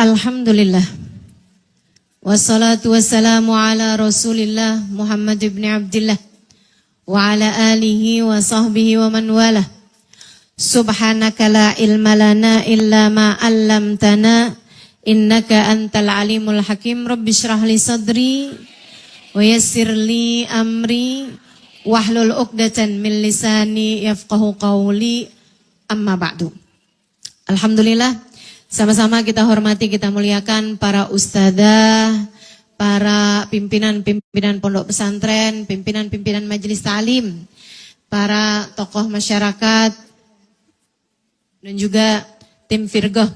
Alhamdulillah. Wassalatu wassalamu ala Rasulillah Muhammad ibn Abdillah wa ala alihi wa sahbihi wa man wala. Subhanaka la ilma lana illa ma 'allamtana innaka antal alimul hakim. Rabbi shrah li sadri wa yassir li amri wahlul 'uqdatan min lisani yafqahu qawli. Amma ba'du. Alhamdulillah. Sama-sama kita hormati, kita muliakan para ustadzah, para pimpinan-pimpinan pondok pesantren, pimpinan-pimpinan majelis ta'lim, para tokoh masyarakat, dan juga tim Firqah,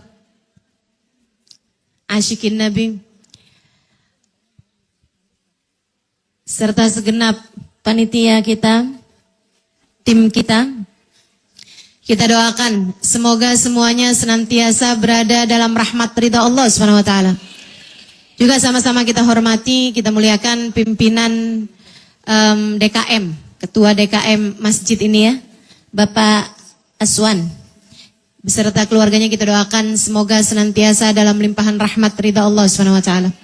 Asyikin Nabi, serta segenap panitia kita, tim kita. Kita doakan semoga semuanya senantiasa berada dalam rahmat ridha Allah Subhanahu wa taala. Juga sama-sama kita hormati, kita muliakan pimpinan DKM, ketua DKM masjid ini ya, Bapak Aswan. Beserta keluarganya kita doakan semoga senantiasa dalam limpahan rahmat ridha Allah Subhanahu wa taala.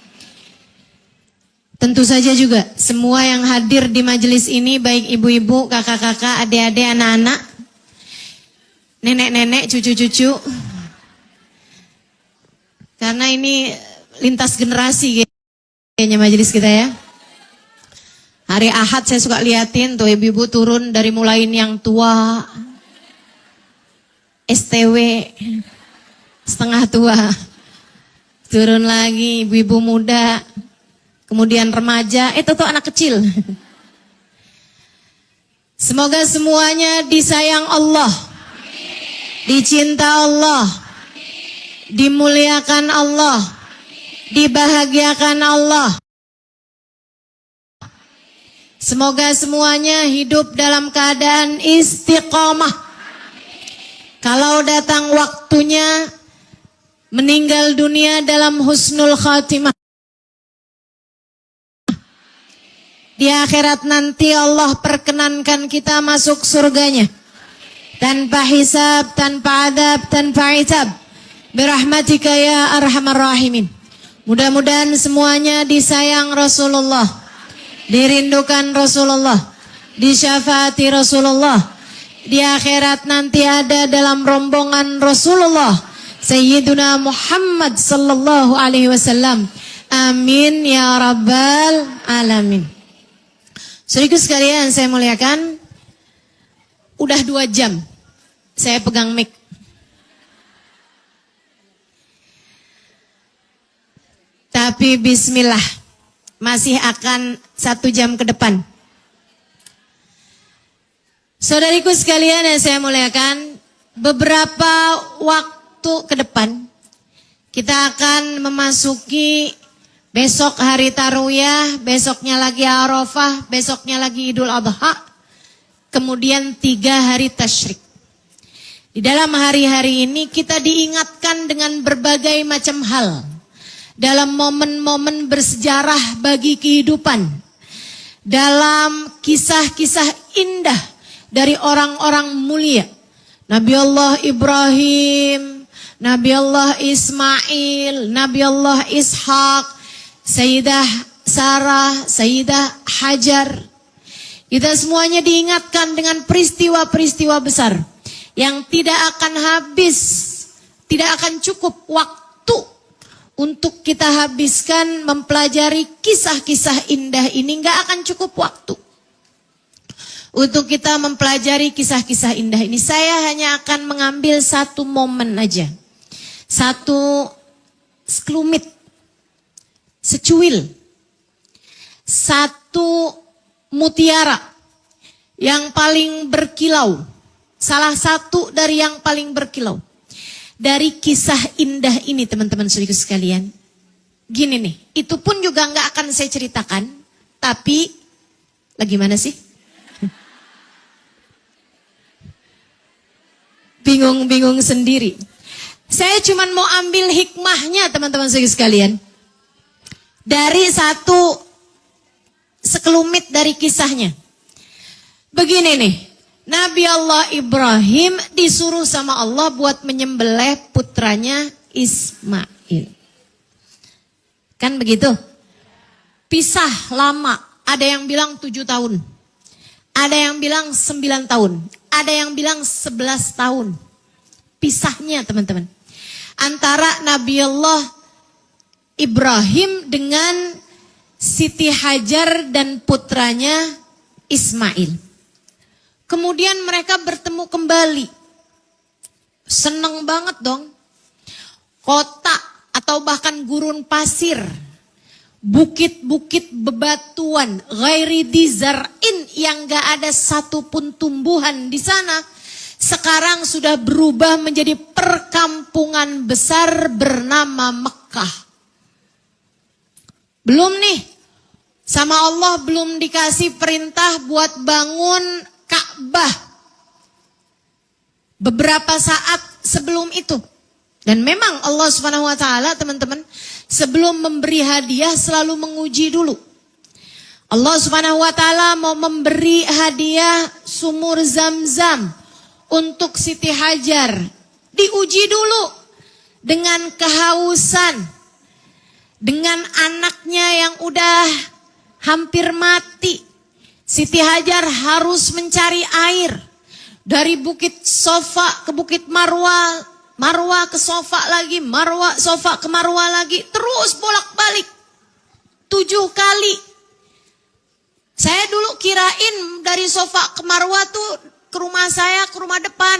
Tentu saja juga semua yang hadir di majelis ini, baik ibu-ibu, kakak-kakak, adik-adik, anak-anak, nenek-nenek, cucu-cucu, karena ini lintas generasi kayaknya majelis kita ya. Hari Ahad saya suka liatin tuh ibu-ibu turun dari mulai yang tua, STW, setengah tua, turun lagi ibu-ibu muda, kemudian remaja, itu tuh anak kecil. Semoga semuanya disayang Allah, dicinta Allah, dimuliakan Allah, dibahagiakan Allah. Semoga semuanya hidup dalam keadaan istiqomah. Kalau datang waktunya meninggal dunia dalam husnul khatimah. Di akhirat nanti Allah perkenankan kita masuk surganya. Tanpa hisab, tanpa adab, tanpa itab. Birahmatika ya arhamar rahimin. Mudah-mudahan semuanya disayang Rasulullah, dirindukan Rasulullah, disyafaati Rasulullah. Di akhirat nanti ada dalam rombongan Rasulullah Sayyiduna Muhammad sallallahu alaihi wasallam. Amin ya rabbal alamin. Saudaraku sekalian saya muliakan, udah 2 jam saya pegang mic. Tapi bismillah, masih akan 1 jam ke depan. Saudariku sekalian yang saya muliakan, beberapa waktu ke depan kita akan memasuki besok hari Tarwiyah, besoknya lagi Arafah, besoknya lagi Idul Adha, kemudian 3 hari tasyrik. Di dalam hari-hari ini kita diingatkan dengan berbagai macam hal. Dalam momen-momen bersejarah bagi kehidupan. Dalam kisah-kisah indah dari orang-orang mulia. Nabi Allah Ibrahim, Nabi Allah Ismail, Nabi Allah Ishak, Sayyidah Sarah, Sayyidah Hajar. Kita semuanya diingatkan dengan peristiwa-peristiwa besar yang tidak akan habis, tidak akan cukup waktu untuk kita habiskan mempelajari kisah-kisah indah ini. Nggak akan cukup waktu untuk kita mempelajari kisah-kisah indah ini. Saya hanya akan mengambil 1 momen aja, 1 sekelumit, secuil, 1 mutiara yang paling berkilau. Salah satu dari yang paling berkilau dari kisah indah ini, teman-teman saudaraku sekalian. Gini nih, itu pun juga nggak akan saya ceritakan, tapi lagi mana sih? Bingung-bingung sendiri. Saya cuma mau ambil hikmahnya, teman-teman saudaraku sekalian, dari 1 sekelumit dari kisahnya. Begini nih. Nabi Allah Ibrahim disuruh sama Allah buat menyembelih putranya Ismail. Kan begitu? Pisah lama. Ada yang bilang 7 tahun. Ada yang bilang 9 tahun. Ada yang bilang 11 tahun. Pisahnya teman-teman. Antara Nabi Allah Ibrahim dengan Siti Hajar dan putranya Ismail. Kemudian mereka bertemu kembali. Seneng banget dong. Kota atau bahkan gurun pasir. Bukit-bukit bebatuan. Ghairi dizar'in yang gak ada satupun tumbuhan di sana. Sekarang sudah berubah menjadi perkampungan besar bernama Mekah. Belum nih. Sama Allah belum dikasih perintah buat bangun Ka'bah. Beberapa saat sebelum itu. Dan memang Allah Subhanahu wa taala, teman-teman, sebelum memberi hadiah selalu menguji dulu. Allah Subhanahu wa taala mau memberi hadiah sumur Zam-Zam untuk Siti Hajar. Diuji dulu dengan kehausan. Dengan anaknya yang udah hampir mati. Siti Hajar harus mencari air. Dari bukit Sofa ke bukit Marwa. Marwa ke Sofa lagi. Marwa, Sofa ke Marwa lagi. Terus bolak-balik. 7 kali. Saya dulu kirain dari Sofa ke Marwa tuh ke rumah saya, ke rumah depan.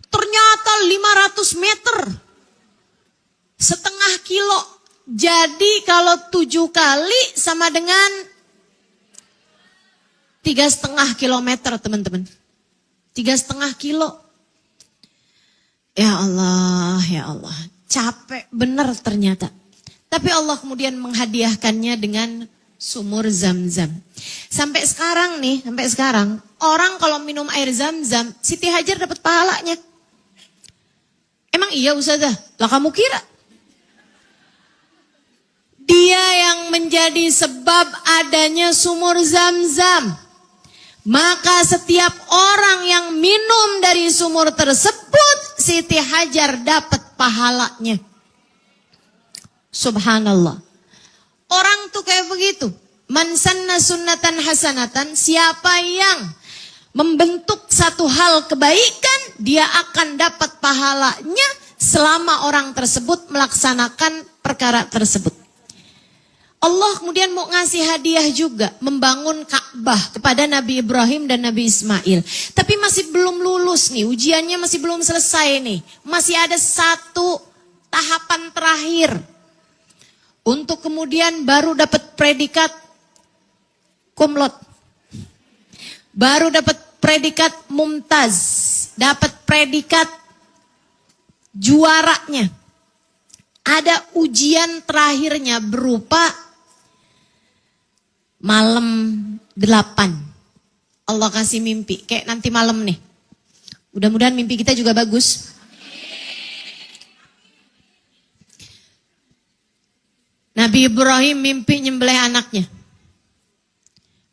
Ternyata 500 meter. Setengah kilo. Jadi kalau 7 kali sama dengan 3,5 kilometer teman-teman. 3,5 kilo. Ya Allah, ya Allah. Capek benar ternyata. Tapi Allah kemudian menghadiahkannya dengan sumur Zam-Zam. Sampai sekarang nih, sampai sekarang. Orang kalau minum air Zam-Zam, Siti Hajar dapat pahalanya. Emang iya Ustazah? Lah kamu kira? Dia yang menjadi sebab adanya sumur Zam-Zam. Maka setiap orang yang minum dari sumur tersebut, Siti Hajar dapat pahalanya. Subhanallah. Orang tuh kayak begitu. Man sanna sunnatan hasanatan, siapa yang membentuk satu hal kebaikan, dia akan dapat pahalanya selama orang tersebut melaksanakan perkara tersebut. Allah kemudian mau ngasih hadiah juga, membangun Ka'bah kepada Nabi Ibrahim dan Nabi Ismail. Tapi masih belum lulus nih, ujiannya masih belum selesai nih. Masih ada satu tahapan terakhir. Untuk kemudian baru dapat predikat cum laude. Baru dapat predikat mumtaz. Dapat predikat juaranya. Ada ujian terakhirnya berupa malam 8. Allah kasih mimpi. Kayak nanti malam nih. Mudah-mudahan mimpi kita juga bagus. Nabi Ibrahim mimpi nyembelih anaknya.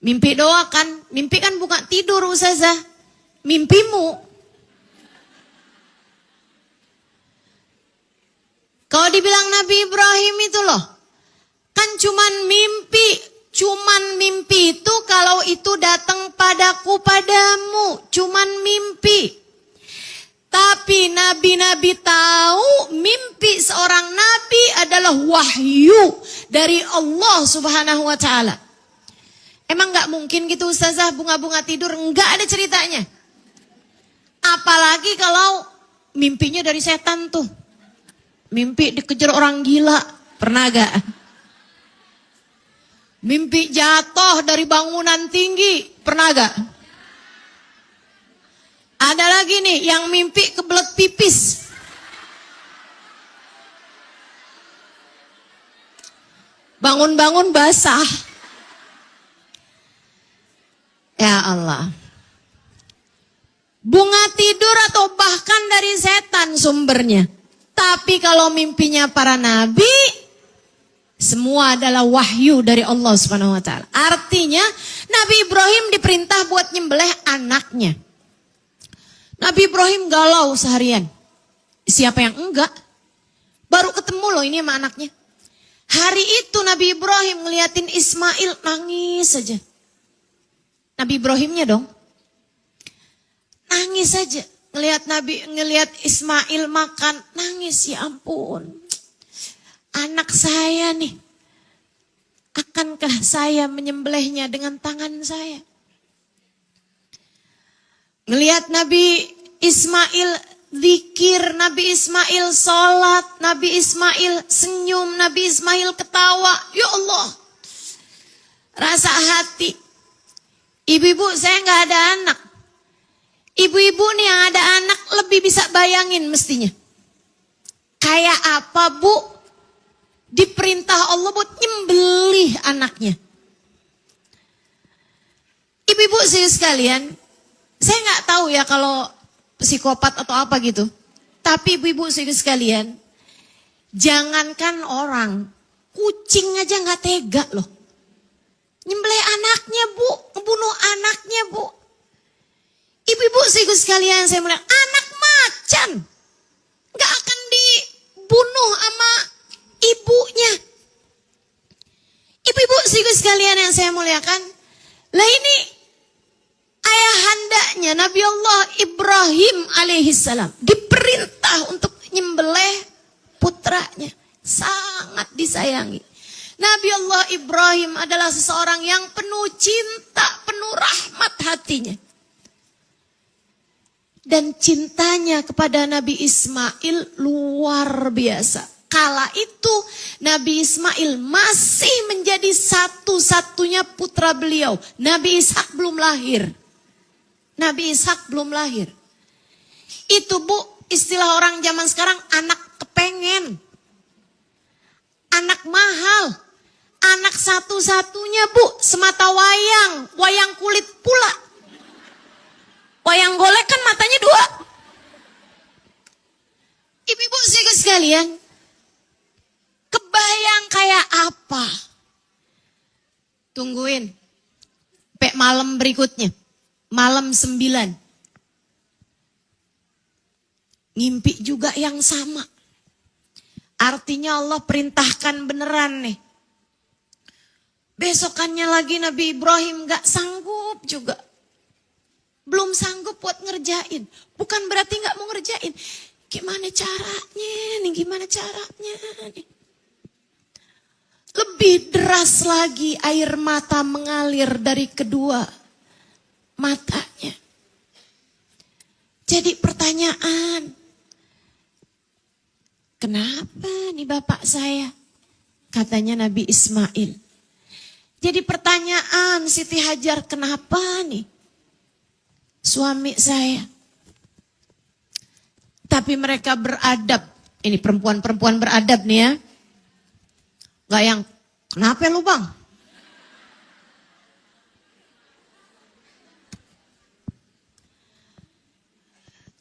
Mimpi doakan. Mimpi kan bukan tidur Ustazah. Mimpimu. Kalau dibilang Nabi Ibrahim itu loh. Kan cuman mimpi. Cuman mimpi itu kalau itu datang padaku padamu. Cuman mimpi. Tapi nabi-nabi tahu mimpi seorang nabi adalah wahyu dari Allah Subhanahu wa taala. Emang gak mungkin gitu Ustazah bunga-bunga tidur? Enggak ada ceritanya. Apalagi kalau mimpinya dari setan tuh. Mimpi dikejar orang gila. Pernah gak? Mimpi jatuh dari bangunan tinggi. Pernah gak? Ada lagi nih yang mimpi kebelet pipis. Bangun-bangun basah. Ya Allah. Bunga tidur atau bahkan dari setan sumbernya. Tapi kalau mimpinya para nabi, semua adalah wahyu dari Allah Subhanahu wa taala. Artinya Nabi Ibrahim diperintah buat nyembelih anaknya. Nabi Ibrahim galau seharian. Siapa yang enggak? Baru ketemu loh ini sama anaknya. Hari itu Nabi Ibrahim ngeliatin Ismail nangis saja. Nabi Ibrahimnya dong. Nangis saja. Ngeliat Ismail makan, nangis, ya ampun. Anak saya nih. Akankah saya menyembelihnya dengan tangan saya? Ngelihat Nabi Ismail zikir, Nabi Ismail sholat, Nabi Ismail senyum, Nabi Ismail ketawa. Ya Allah, rasa hati. Ibu-ibu, saya nggak ada anak. Ibu-ibu nih yang ada anak lebih bisa bayangin mestinya. Kayak apa bu? Diperintah Allah buat nyembelih anaknya. Ibu-ibu sekalian, saya nggak tahu ya kalau psikopat atau apa gitu. Tapi ibu-ibu sekalian, jangankan orang, kucing aja nggak tega loh. Nyembelih anaknya bu, ngebunuh anaknya bu. Ibu-ibu sekalian, saya bilang anak macan nggak akan dibunuh sama ibunya. Ibu-ibu sekalian yang saya muliakan, lah ini ayahandanya Nabi Allah Ibrahim alaihissalam diperintah untuk nyembelih putranya, sangat disayangi. Nabi Allah Ibrahim adalah seseorang yang penuh cinta, penuh rahmat hatinya. Dan cintanya kepada Nabi Ismail luar biasa. Kala itu Nabi Ismail masih menjadi satu-satunya putra beliau. Nabi Ishak belum lahir. Nabi Ishak belum lahir. Itu bu, istilah orang zaman sekarang anak kepengen. Anak mahal. Anak satu-satunya bu, semata wayang kulit pula. Wayang golek kan matanya dua. Ibu-ibu sekalian, kebayang kayak apa? Tungguin. Sampai malam berikutnya. Malam 9. Ngimpi juga yang sama. Artinya Allah perintahkan beneran nih. Besokannya lagi Nabi Ibrahim gak sanggup juga. Belum sanggup buat ngerjain. Bukan berarti gak mau ngerjain. Gimana caranya nih, gimana caranya nih. Lebih deras lagi air mata mengalir dari kedua matanya. Jadi pertanyaan, kenapa nih bapak saya? Katanya Nabi Ismail. Jadi pertanyaan Siti Hajar, kenapa nih suami saya? Tapi mereka beradab. Ini perempuan-perempuan beradab nih ya. Gak yang, kenapa lu bang?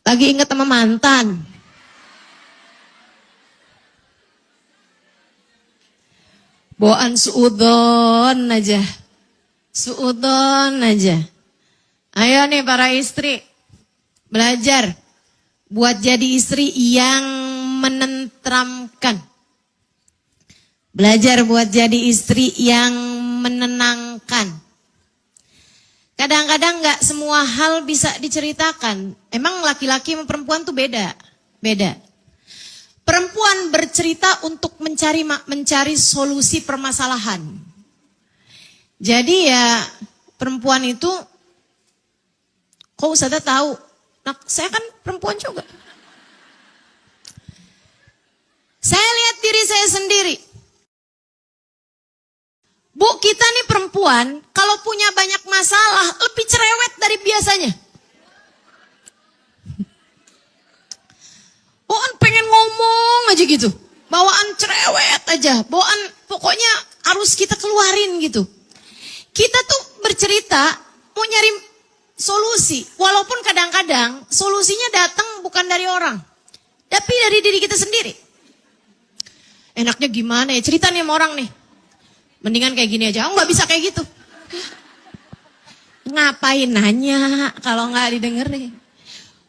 Lagi ingat sama mantan. Bawaan suudon aja. Suudon aja. Ayo nih para istri. Belajar. Buat jadi istri yang menenteramkan. Belajar buat jadi istri yang menenangkan. Kadang-kadang gak semua hal bisa diceritakan. Emang laki-laki sama perempuan tuh beda. Beda. Perempuan bercerita untuk mencari solusi permasalahan. Jadi ya perempuan itu, kok Ustazah tahu? Nah, saya kan perempuan juga. Saya lihat diri saya sendiri. Bu, kita nih perempuan, kalau punya banyak masalah, lebih cerewet dari biasanya. Bawaan pengen ngomong aja gitu. Bawaan cerewet aja. Bawaan pokoknya harus kita keluarin gitu. Kita tuh bercerita, mau nyari solusi. Walaupun kadang-kadang solusinya datang bukan dari orang. Tapi dari diri kita sendiri. Enaknya gimana ya, cerita nih sama orang nih. Mendingan kayak gini aja, gak bisa kayak gitu. Ngapain nanya kalau gak didengerin.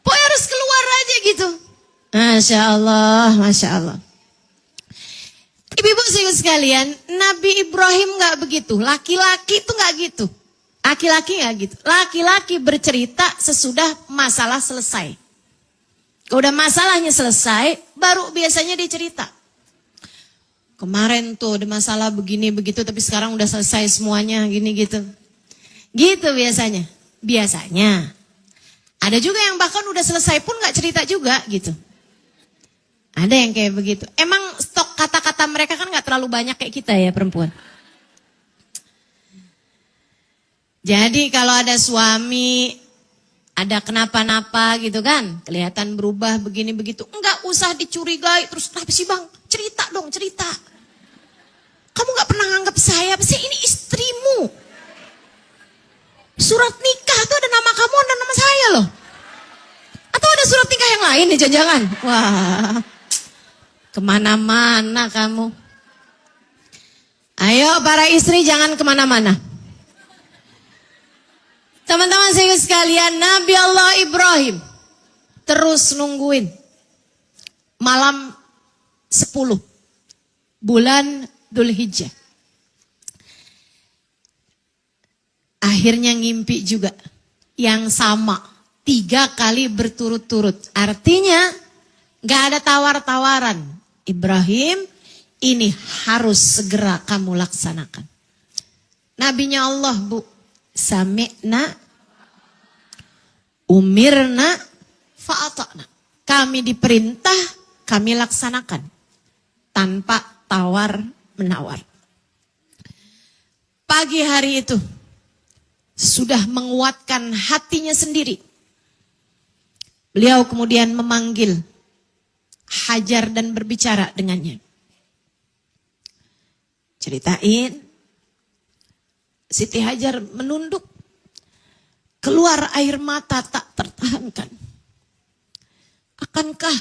Pokoknya harus keluar aja gitu. Masya Allah, Masya Allah. Ibu-ibu sekalian, Nabi Ibrahim nggak begitu. Laki-laki itu nggak gitu. Laki-laki nggak gitu. Laki-laki bercerita sesudah masalah selesai. Kalau udah masalahnya selesai, baru biasanya dia cerita. Kemarin tuh ada masalah begini begitu, tapi sekarang udah selesai semuanya gini gitu. Gitu biasanya. Biasanya. Ada juga yang bahkan udah selesai pun nggak cerita juga gitu. Ada yang kayak begitu. Emang stok kata-kata mereka kan nggak terlalu banyak kayak kita ya perempuan. Jadi kalau ada suami, ada kenapa-napa gitu kan, kelihatan berubah begini begitu, enggak usah dicurigai terus, kenapa sih bang? Cerita dong, cerita. Kamu nggak pernah nganggap saya, sih ini istrimu. Surat nikah tuh ada nama kamu, ada nama saya loh. Atau ada surat nikah yang lain nih jangan-jangan. Wah, kemana-mana kamu. Ayo para istri jangan kemana-mana. Teman-teman saya sekalian, Nabi Allah Ibrahim terus nungguin. Malam 10 bulan Dzulhijjah. Akhirnya ngimpi juga yang sama 3 kali berturut-turut. Artinya gak ada tawar-tawaran. Ibrahim, ini harus segera kamu laksanakan. Nabinya Allah, Bu. Sami'na, umirna, fa'ata'na. Kami diperintah, kami laksanakan. Tanpa tawar-menawar. Pagi hari itu, sudah menguatkan hatinya sendiri. Beliau kemudian memanggil Hajar dan berbicara dengannya. Ceritain. Siti Hajar menunduk. Keluar air mata tak tertahankan. Akankah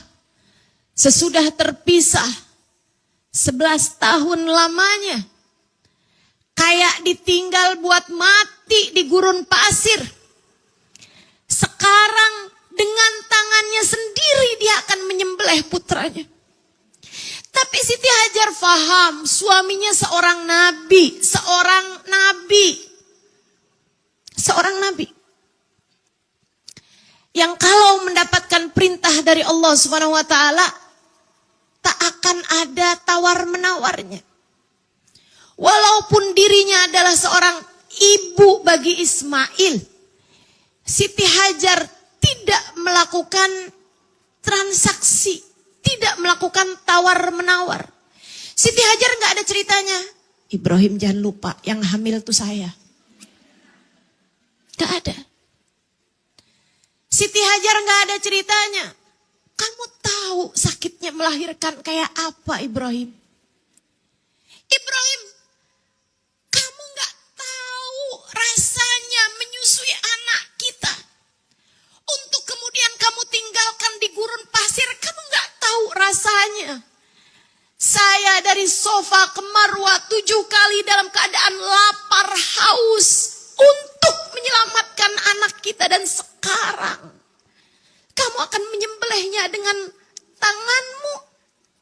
sesudah terpisah 11 tahun lamanya, kayak ditinggal buat mati di gurun pasir, sekarang dengan tangannya sendiri dia akan menyembelih putranya. Tapi Siti Hajar faham suaminya seorang nabi, seorang nabi yang kalau mendapatkan perintah dari Allah Subhanahu wa taala tak akan ada tawar-menawarnya. Walaupun dirinya adalah seorang ibu bagi Ismail, Siti Hajar tidak melakukan transaksi, tidak melakukan tawar-menawar. Siti Hajar nggak ada ceritanya. Ibrahim jangan lupa, yang hamil tuh saya. Gak ada. Siti Hajar nggak ada ceritanya. Kamu tahu sakitnya melahirkan kayak apa, Ibrahim? Ibrahim, kamu nggak tahu rasanya menyusui anak kita. Untuk kemudian kamu tinggalkan di gurun pasir, kamu nggak tahu rasanya. Saya dari sofa ke Marwah 7 kali dalam keadaan lapar, haus untuk menyelamatkan anak kita, dan sekarang kamu akan menyembelihnya dengan tanganmu.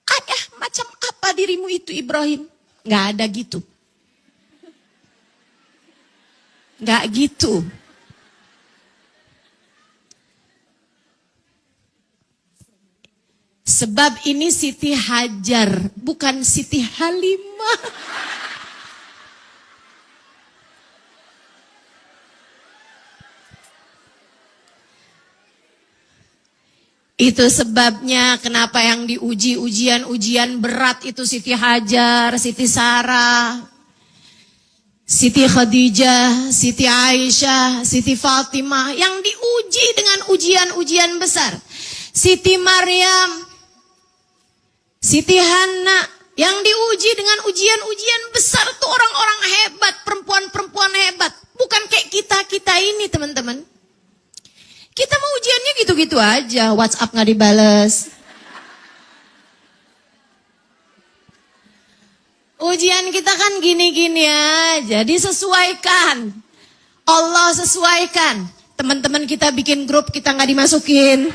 Ayah, macam apa dirimu itu, Ibrahim? Nggak ada gitu. Nggak gitu. Sebab ini Siti Hajar, bukan Siti Halimah. Itu sebabnya kenapa yang diuji ujian berat itu Siti Hajar, Siti Sarah, Siti Khadijah, Siti Aisyah, Siti Fatimah. Yang diuji dengan ujian-ujian besar. Siti Maryam, Siti Hana, yang diuji dengan ujian-ujian besar tuh orang-orang hebat, perempuan-perempuan hebat. Bukan kayak kita ini, teman-teman. Kita mau ujiannya gitu-gitu aja, WhatsApp nggak dibales. Ujian kita kan gini-gini aja, disesuaikan. Allah sesuaikan. Teman-teman kita bikin grup, kita nggak dimasukin.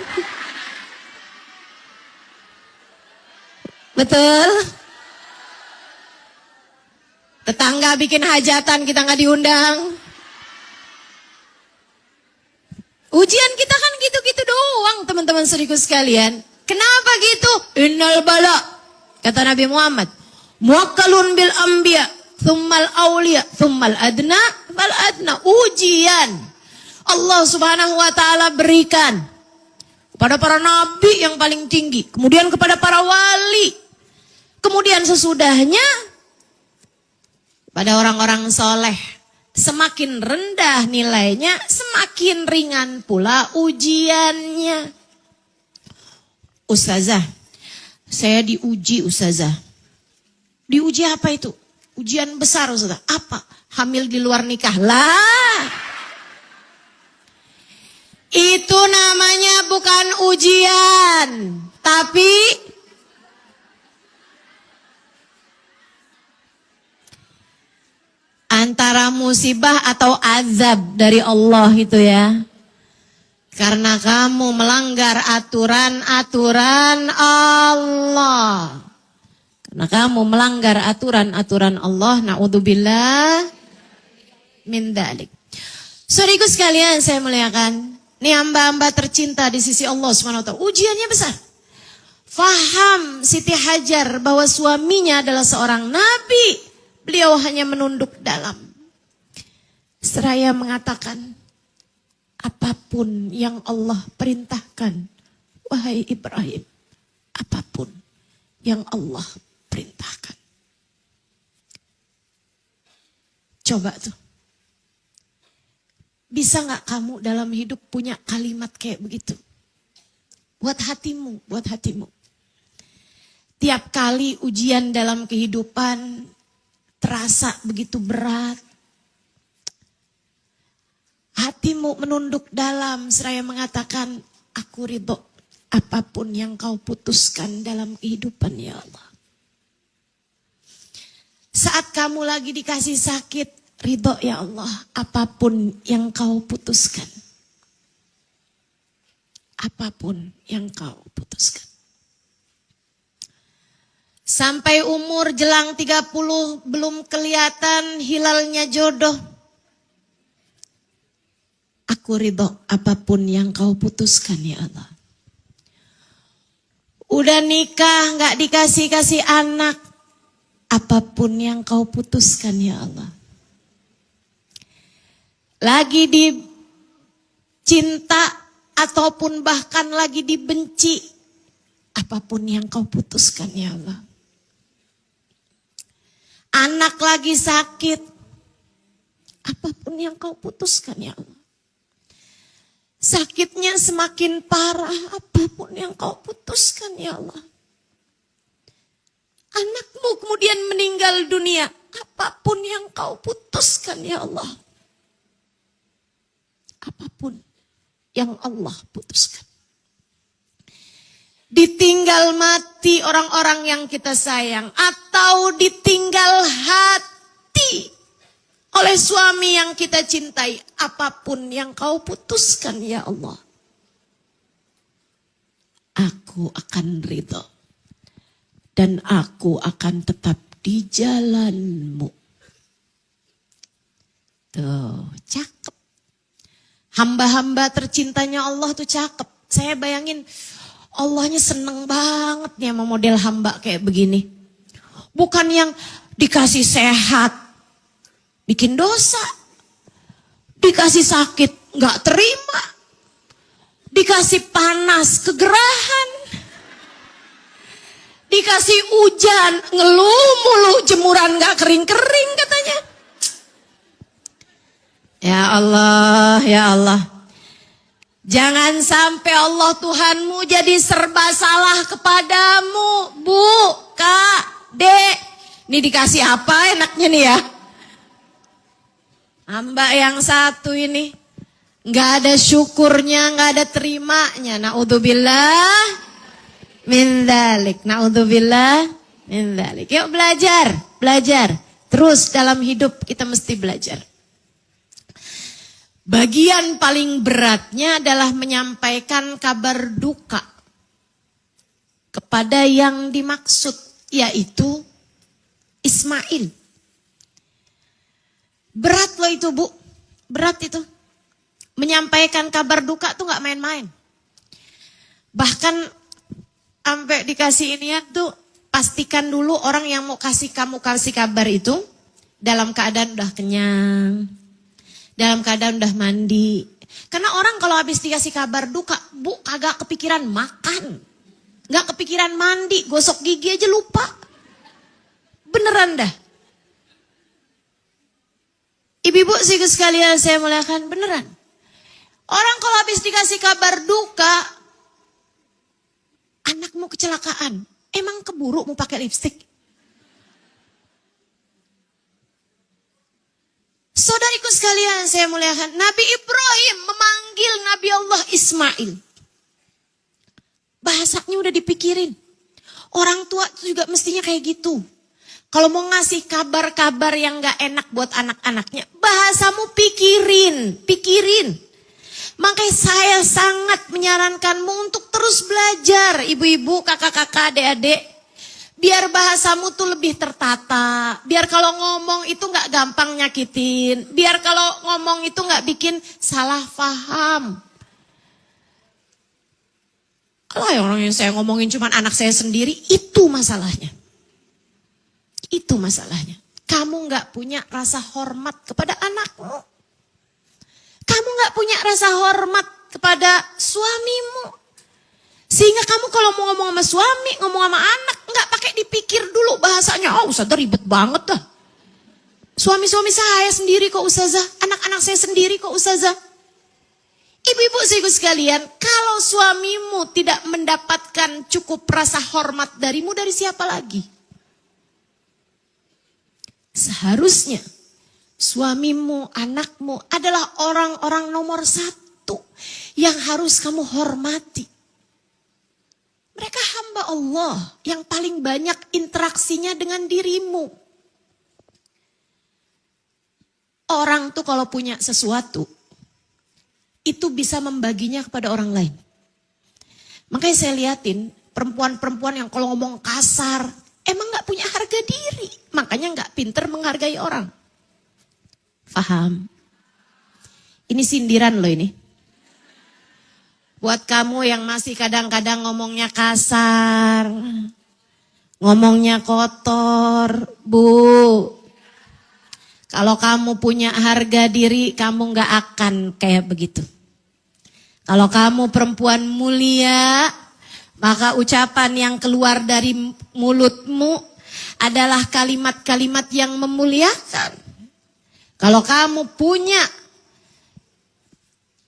Betul? Tetangga bikin hajatan kita nggak diundang. Ujian kita kan gitu-gitu doang teman-teman saudaraku sekalian. Kenapa gitu? Innal bala. Kata Nabi Muhammad. Muwakkalun bil anbiya. Thummal awliya. Thummal adna. Bal adna. Ujian. Allah subhanahu wa ta'ala berikan. Kepada para nabi yang paling tinggi. Kemudian kepada para wali. Kemudian sesudahnya. Pada orang-orang soleh. Semakin rendah nilainya, semakin ringan pula ujiannya. Ustazah, saya diuji ustazah. Diuji apa itu? Ujian besar ustazah. Apa? Hamil di luar nikah. Lah. Itu namanya bukan ujian. Tapi antara musibah atau azab dari Allah itu ya. Karena kamu melanggar aturan-aturan Allah. Karena kamu melanggar aturan-aturan Allah. Na'udzubillah min dzalik. Saudaraku sekalian saya muliakan. Ini hamba-hamba tercinta di sisi Allah SWT. Ujiannya besar. Faham Siti Hajar bahwa suaminya adalah seorang nabi. Beliau hanya menunduk dalam. Seraya mengatakan, apapun yang Allah perintahkan, wahai Ibrahim, apapun yang Allah perintahkan. Coba tuh. Bisa gak kamu dalam hidup punya kalimat kayak begitu? Buat hatimu, buat hatimu. Tiap kali ujian dalam kehidupan terasa begitu berat. Hatimu menunduk dalam seraya mengatakan, aku ridho apapun yang kau putuskan dalam kehidupan ya Allah. Saat kamu lagi dikasih sakit, ridho ya Allah apapun yang kau putuskan. Apapun yang kau putuskan. Sampai umur jelang 30 belum kelihatan hilalnya jodoh. Aku ridho apapun yang kau putuskan ya Allah. Udah nikah gak dikasih-kasih anak. Apapun yang kau putuskan ya Allah. Lagi dicinta ataupun bahkan lagi dibenci. Apapun yang kau putuskan ya Allah. Anak lagi sakit. Apapun yang kau putuskan ya Allah. Sakitnya semakin parah. Apapun yang kau putuskan ya Allah. Anakmu kemudian meninggal dunia. Apapun yang kau putuskan ya Allah. Apapun yang Allah putuskan. Ditinggal mati orang-orang yang kita sayang. Atau ditinggal hati oleh suami yang kita cintai. Apapun yang kau putuskan ya Allah. Aku akan ridho. Dan aku akan tetap di jalanmu. Tuh, cakep. Hamba-hamba tercintanya Allah tuh cakep. Saya bayangin Allahnya seneng banget nih sama model hamba kayak begini. Bukan yang dikasih sehat, bikin dosa. Dikasih sakit, gak terima. Dikasih panas, kegerahan. Dikasih hujan, ngeluh mulu, jemuran gak kering-kering katanya. Ya Allah, ya Allah. Jangan sampai Allah Tuhanmu jadi serba salah kepadamu. Bu, Kak, Dek. Ini dikasih apa enaknya nih ya? Hamba yang satu ini. Gak ada syukurnya, gak ada terimanya. Na'udzubillah min dzalik. Na'udzubillah min dzalik. Yuk belajar, belajar. Terus dalam hidup kita mesti belajar. Bagian paling beratnya adalah menyampaikan kabar duka kepada yang dimaksud, yaitu Ismail. Berat loh itu Bu, berat itu. Menyampaikan kabar duka tuh gak main-main. Bahkan sampai dikasih inian tuh, pastikan dulu orang yang mau kamu kasih kabar itu dalam keadaan udah kenyang, dalam keadaan udah mandi. Karena orang kalau habis dikasih kabar duka, Bu, kagak kepikiran makan, gak kepikiran mandi, gosok gigi aja lupa. Beneran dah. Ibu-ibu sih sekalian saya muliakan, beneran. Orang kalau habis dikasih kabar duka, anakmu kecelakaan, emang keburu mau pakai lipstik? Saudariku sekalian saya muliakan, Nabi Ibrahim memanggil Nabi Allah Ismail. Bahasanya udah dipikirin. Orang tua juga mestinya kayak gitu. Kalau mau ngasih kabar-kabar yang gak enak buat anak-anaknya, bahasamu pikirin. Makanya saya sangat menyarankanmu untuk terus belajar, ibu-ibu, kakak-kakak, adik-adik. Biar bahasamu tuh lebih tertata. Biar kalau ngomong itu gak gampang nyakitin. Biar kalau ngomong itu gak bikin salah paham. Kalau orang yang saya ngomongin cuma anak saya sendiri, itu masalahnya. Itu masalahnya. Kamu gak punya rasa hormat kepada anakmu. Kamu gak punya rasa hormat kepada suamimu. Sehingga kamu kalau mau ngomong sama suami, ngomong sama anak, gak pakai dipikir dulu bahasanya. Oh Ustazah ribet banget dah. Suami-suami saya sendiri kok Ustazah. Anak-anak saya sendiri kok Ustazah. Ibu-ibu saudaraku sekalian, kalau suamimu tidak mendapatkan cukup rasa hormat darimu, dari siapa lagi? Seharusnya suamimu, anakmu adalah orang-orang nomor satu yang harus kamu hormati. Mereka hamba Allah yang paling banyak interaksinya dengan dirimu. Orang tuh kalau punya sesuatu, itu bisa membaginya kepada orang lain. Makanya saya liatin perempuan-perempuan yang kalau ngomong kasar, emang gak punya harga diri. Makanya gak pinter menghargai orang. Paham? Ini sindiran loh ini. Buat kamu yang masih kadang-kadang ngomongnya kasar, ngomongnya kotor, Bu. Kalau kamu punya harga diri, kamu gak akan kayak begitu. Kalau kamu perempuan mulia, maka ucapan yang keluar dari mulutmu adalah kalimat-kalimat yang memuliakan. Kalau kamu punya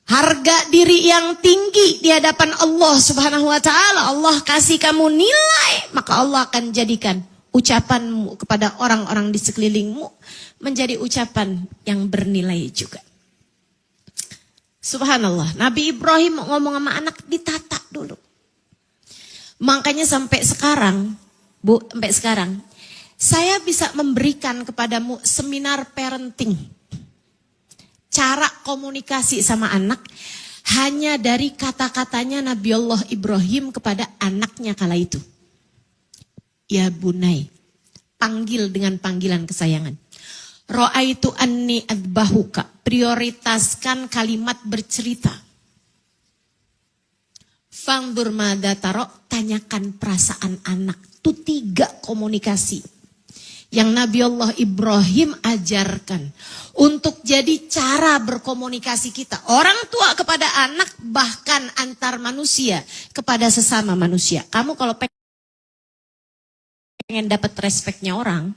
harga diri yang tinggi di hadapan Allah Subhanahu wa taala, Allah kasih kamu nilai, maka Allah akan jadikan ucapanmu kepada orang-orang di sekelilingmu menjadi ucapan yang bernilai juga. Subhanallah, Nabi Ibrahim ngomong sama anak ditata dulu. Makanya sampai sekarang, Bu, sampai sekarang, saya bisa memberikan kepadamu seminar parenting. Cara komunikasi sama anak hanya dari kata-katanya Nabi Allah Ibrahim kepada anaknya kala itu. Ya bunai, panggil dengan panggilan kesayangan. Ra'aitu anni adbahuka, prioritaskan kalimat bercerita. Fangdur mada taro, tanyakan perasaan anak. Itu 3 komunikasi yang Nabi Allah Ibrahim ajarkan untuk jadi cara berkomunikasi kita. Orang tua kepada anak, bahkan antar manusia kepada sesama manusia. Kamu kalau pengen dapat respeknya orang,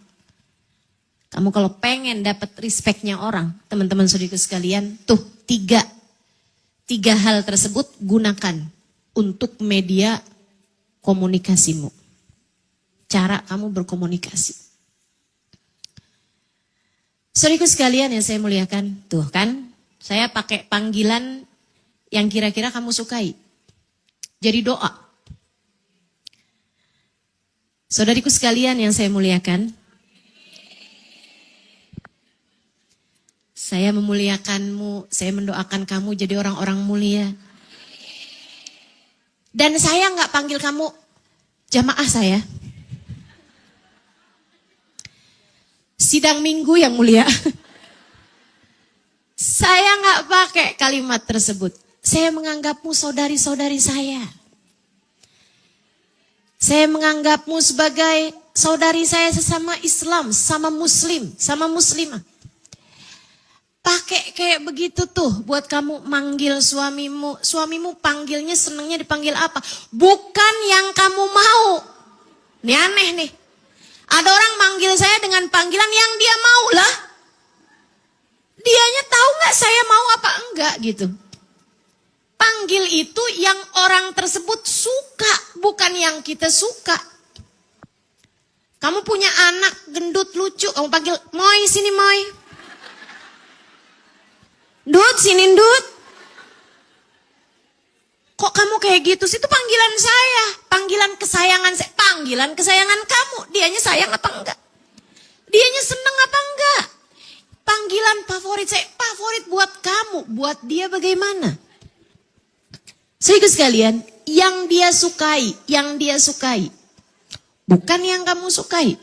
kamu kalau pengen dapat respeknya orang, teman-teman saudaraku sekalian, tuh 3 hal tersebut gunakan untuk media komunikasimu. Cara kamu berkomunikasi. Saudaraku sekalian yang saya muliakan, tuh kan, saya pakai panggilan yang kira-kira kamu sukai. Jadi doa. Saudariku sekalian yang saya muliakan, saya memuliakanmu, saya mendoakan kamu jadi orang-orang mulia. Dan saya nggak panggil kamu jamaah saya. Sidang minggu yang mulia. Saya nggak pakai kalimat tersebut. Saya menganggapmu saudari-saudari saya. Saya menganggapmu sebagai saudari saya sesama Islam, sama Muslim, sama Muslimah. Pakai kayak begitu tuh buat kamu manggil suamimu. Suamimu panggilnya senangnya dipanggil apa? Bukan yang kamu mau. Ini aneh nih. Ada orang manggil saya dengan panggilan yang dia mau lah. Dianya tahu nggak saya mau apa enggak gitu. Panggil itu yang orang tersebut suka, bukan yang kita suka. Kamu punya anak gendut lucu, kamu panggil, Moy sini Moy. Dut sini Dut. Kok kamu kayak gitu sih? Itu panggilan saya, panggilan kesayangan saya, panggilan kesayangan kamu. Dianya sayang apa enggak? Dianya seneng apa enggak? Panggilan favorit saya, favorit buat kamu, buat dia bagaimana? Saudara sekalian, yang dia sukai, bukan yang kamu sukai.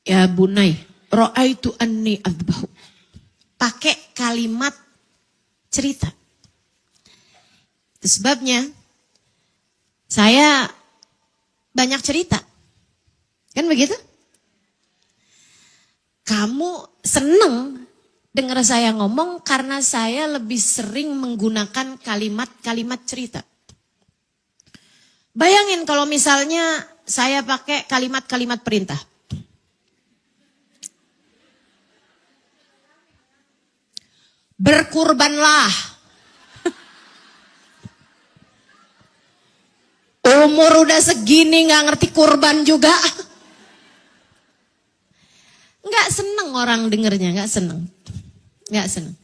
Ya bunai, ra'aitu anni adbahu. Pakai kalimat cerita. Itu sebabnya saya banyak cerita. Kan begitu? Kamu seneng dengar saya ngomong karena saya lebih sering menggunakan kalimat-kalimat cerita. Bayangin kalau misalnya saya pakai kalimat-kalimat perintah. Berkurbanlah. Umur udah segini gak ngerti kurban juga. Gak seneng orang dengernya, gak seneng. Gak seneng.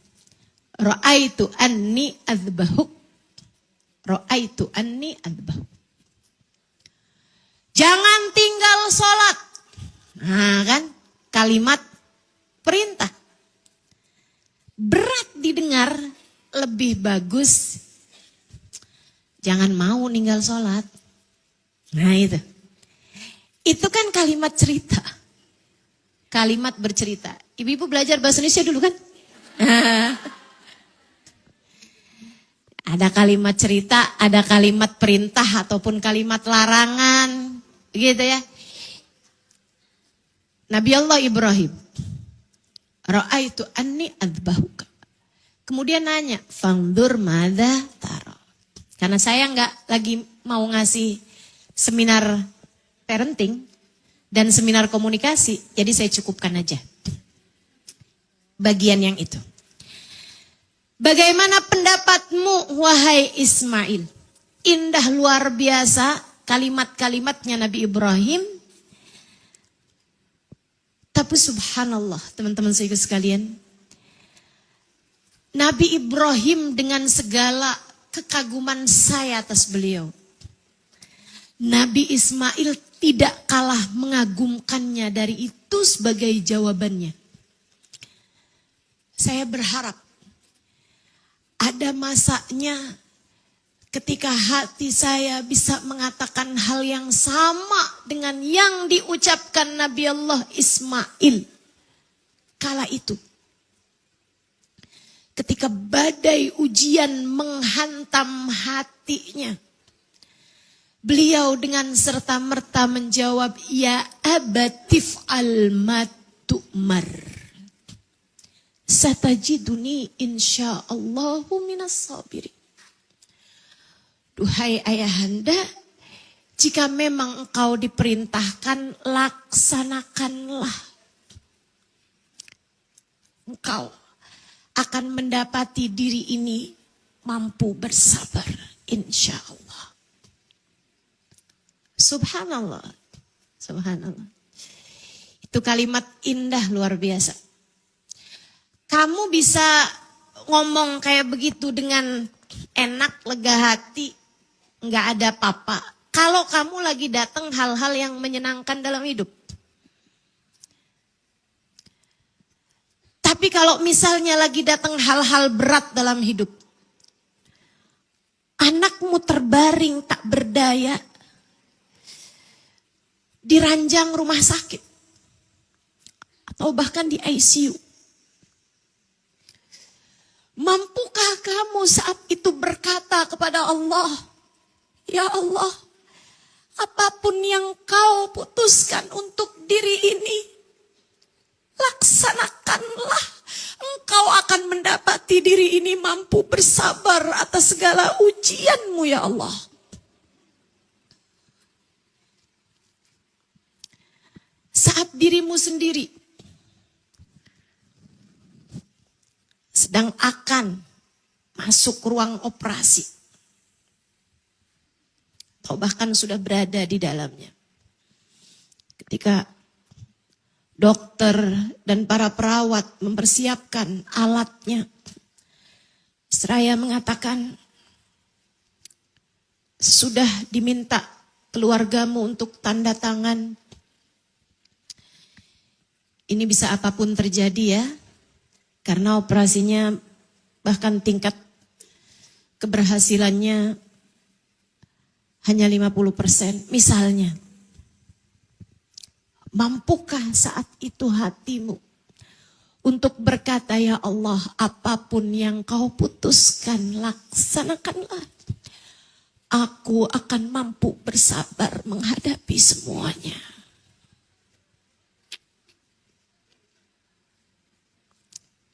Ra'aitu anni adbahuk. Ra'aitu anni adbahuk. Jangan tinggal sholat. Nah kan, kalimat perintah. Berat didengar, lebih bagus. Jangan mau ninggal sholat. Nah itu. Itu kan kalimat cerita. Kalimat bercerita. Ibu-ibu belajar bahasa Indonesia dulu kan? Ada kalimat cerita, ada kalimat perintah ataupun kalimat larangan. Gitu ya. Nabi Allah Ibrahim. Ra'aitu anni adbahuka. Kemudian nanya, fangdur madza tara. Karena saya nggak lagi mau ngasih seminar parenting dan seminar komunikasi, jadi saya cukupkan aja bagian yang itu. Bagaimana pendapatmu wahai Ismail? Indah luar biasa kalimat-kalimatnya Nabi Ibrahim. Tapi subhanallah teman-teman saya sekalian. Nabi Ibrahim dengan segala kekaguman saya atas beliau. Nabi Ismail tidak kalah mengagumkannya dari itu sebagai jawabannya. Saya berharap ada masanya ketika hati saya bisa mengatakan hal yang sama dengan yang diucapkan Nabi Allah Ismail kala itu. Ketika badai ujian menghantam hatinya, beliau dengan serta-merta menjawab, ya abatif al-matu'mar. Satajiduni insyaallahu minas sabirin. Duhai ayahanda, jika memang engkau diperintahkan, laksanakanlah. Engkau akan mendapati diri ini mampu bersabar, insya Allah. Subhanallah, subhanallah. Itu kalimat indah luar biasa. Kamu bisa ngomong kayak begitu dengan enak, lega hati, nggak ada apa-apa. Kalau kamu lagi datang hal-hal yang menyenangkan dalam hidup. Tapi kalau misalnya lagi datang hal-hal berat dalam hidup. Anakmu terbaring tak berdaya. Di ranjang rumah sakit. Atau bahkan di ICU. Mampukah kamu saat itu berkata kepada Allah, ya Allah, apapun yang kau putuskan untuk diri ini, laksanakanlah. Engkau akan mendapati diri ini mampu bersabar atas segala ujianmu ya Allah. Saat dirimu sendiri sedang akan masuk ruang operasi, atau bahkan sudah berada di dalamnya, ketika dokter dan para perawat mempersiapkan alatnya, seraya mengatakan, sudah diminta keluargamu untuk tanda tangan. Ini bisa apapun terjadi ya, karena operasinya bahkan tingkat keberhasilannya hanya 50% misalnya. Mampukah saat itu hatimu untuk berkata, ya Allah, apapun yang kau putuskan, laksanakanlah. Aku akan mampu bersabar menghadapi semuanya.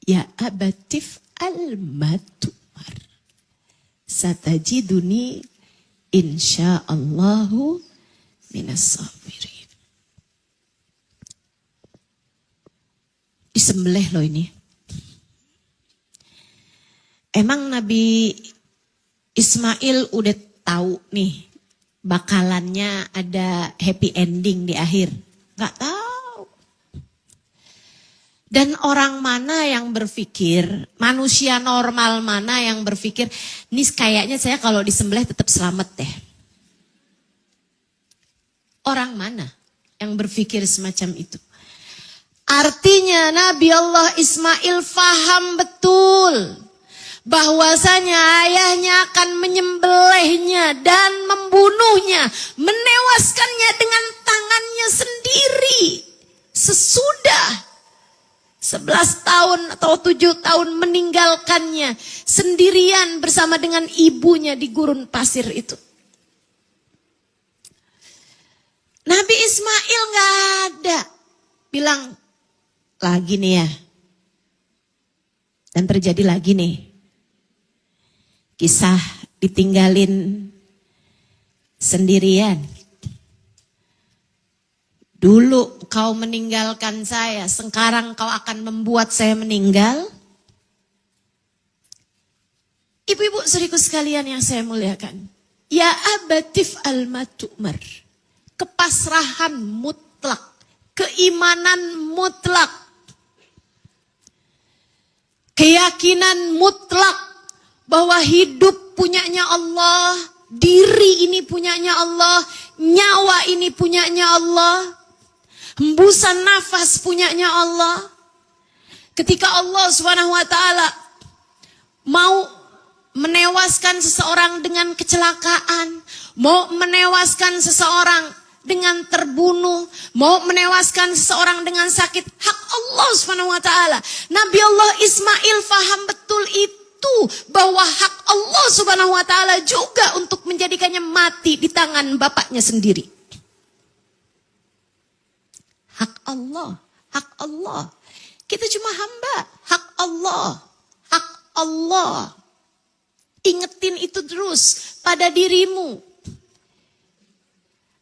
Ya abatif al-matumar, satajiduni insyaallahu minas sabirin. Disembelih loh ini. Emang Nabi Ismail udah tahu nih bakalannya ada happy ending di akhir? Gak tahu. Dan orang mana yang berpikir, manusia normal mana yang berpikir, nih kayaknya saya kalau disembelih tetap selamat deh. Orang mana yang berpikir semacam itu? Artinya Nabi Allah Ismail faham betul bahwasanya ayahnya akan menyembelihnya dan membunuhnya, menewaskannya dengan tangannya sendiri sesudah 11 tahun atau 7 tahun meninggalkannya sendirian bersama dengan ibunya di gurun pasir itu. Nabi Ismail gak ada bilang lagi nih ya. Dan terjadi lagi nih. Kisah ditinggalin sendirian. Dulu kau meninggalkan saya, sekarang kau akan membuat saya meninggal. Ibu-ibu saudaraku sekalian yang saya muliakan. Ya abatif al-matumar. Kepasrahan mutlak. Keimanan mutlak. Keyakinan mutlak bahwa hidup punyanya Allah, diri ini punyanya Allah, nyawa ini punyanya Allah. Hembusan nafas punyanya Allah. Ketika Allah SWT mau menewaskan seseorang dengan kecelakaan, mau menewaskan seseorang dengan terbunuh, mau menewaskan seseorang dengan sakit, hak Allah SWT. Nabi Allah Ismail faham betul itu, bahwa hak Allah SWT juga untuk menjadikannya mati di tangan bapaknya sendiri. Hak Allah, hak Allah. Kita cuma hamba, hak Allah, hak Allah. Ingetin itu terus pada dirimu.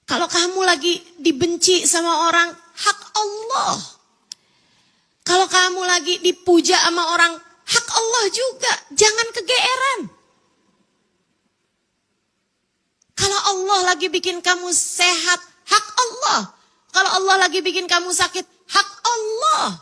Kalau kamu lagi dibenci sama orang, hak Allah. Kalau kamu lagi dipuja sama orang, hak Allah juga. Jangan kegeeran. Kalau Allah lagi bikin kamu sehat, hak Allah. Kalau Allah lagi bikin kamu sakit, hak Allah.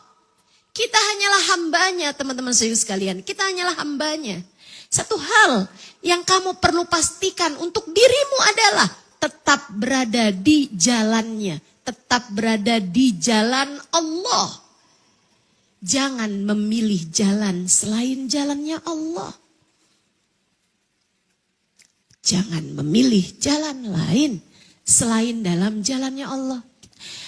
Kita hanyalah hambanya, teman-teman sekalian. Kita hanyalah hambanya. Satu hal yang kamu perlu pastikan untuk dirimu adalah tetap berada di jalannya. Tetap berada di jalan Allah. Jangan memilih jalan selain jalannya Allah. Jangan memilih jalan lain selain dalam jalannya Allah.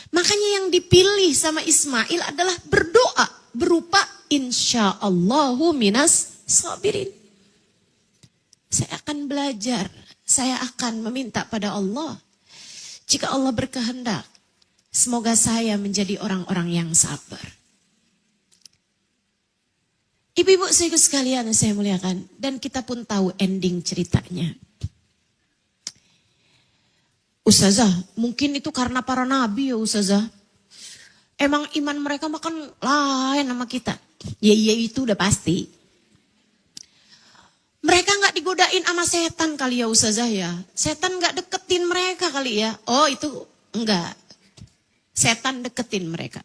Makanya yang dipilih sama Ismail adalah berdoa berupa insyaallahu minas sabirin. Saya akan belajar, saya akan meminta pada Allah. Jika Allah berkehendak, semoga saya menjadi orang-orang yang sabar. Ibu-ibu sekalian saya muliakan, dan kita pun tahu ending ceritanya. Ustazah, mungkin itu karena para nabi ya Ustazah. Emang iman mereka makan lain sama kita. Ya iya itu udah pasti. Mereka gak digodain sama setan kali ya Ustazah ya. Setan gak deketin mereka kali ya. Oh itu enggak. Setan deketin mereka.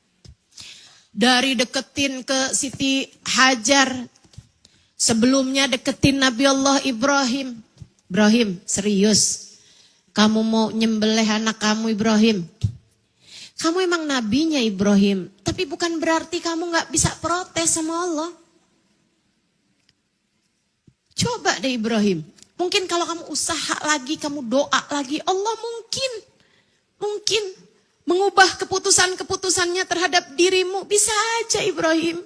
Dari deketin ke Siti Hajar. Sebelumnya deketin Nabi Allah Ibrahim. Ibrahim serius. Kamu mau nyembelih anak kamu Ibrahim. Kamu emang nabinya Ibrahim. Tapi bukan berarti kamu gak bisa protes sama Allah. Coba deh Ibrahim. Mungkin kalau kamu usaha lagi, kamu doa lagi. Allah mungkin mengubah keputusan-keputusannya terhadap dirimu. Bisa aja Ibrahim.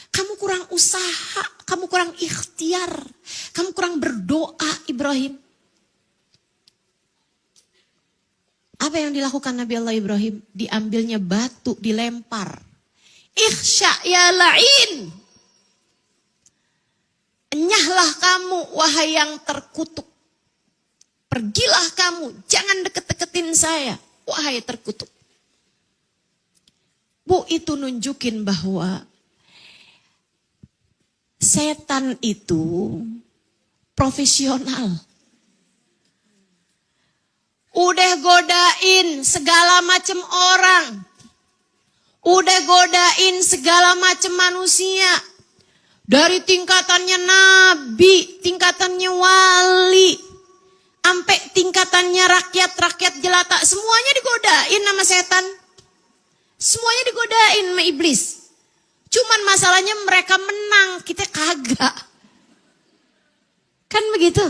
Kamu kurang usaha, kamu kurang ikhtiar. Kamu kurang berdoa Ibrahim. Apa yang dilakukan Nabi Allah Ibrahim? Diambilnya batu, dilempar. Ikhsya ya la'in. Enyahlah kamu wahai yang terkutuk. Pergilah kamu, jangan deket-deketin saya, wahai terkutuk. Bu, itu nunjukin bahwa setan itu profesional. Udah godain segala macam orang. Udah godain segala macam manusia. Dari tingkatannya nabi, tingkatannya wali, sampai tingkatannya rakyat jelata, semuanya digodain sama setan. Semuanya digodain sama iblis. Cuman masalahnya mereka menang, kita kagak. Kan begitu?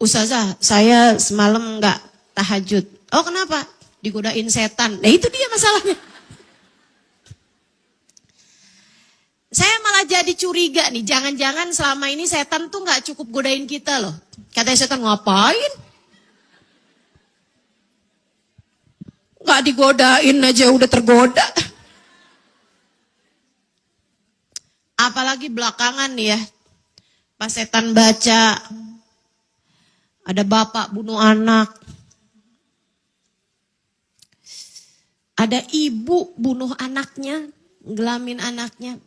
Ustazah, saya semalam gak tahajud. Oh kenapa? Digodain setan. Nah itu dia masalahnya. Saya malah jadi curiga nih, jangan-jangan selama ini setan tuh gak cukup godain kita loh. Katanya setan ngapain? Gak digodain aja udah tergoda. Apalagi belakangan nih ya, pas setan baca, ada bapak bunuh anak. Ada ibu bunuh anaknya, ngelamin anaknya.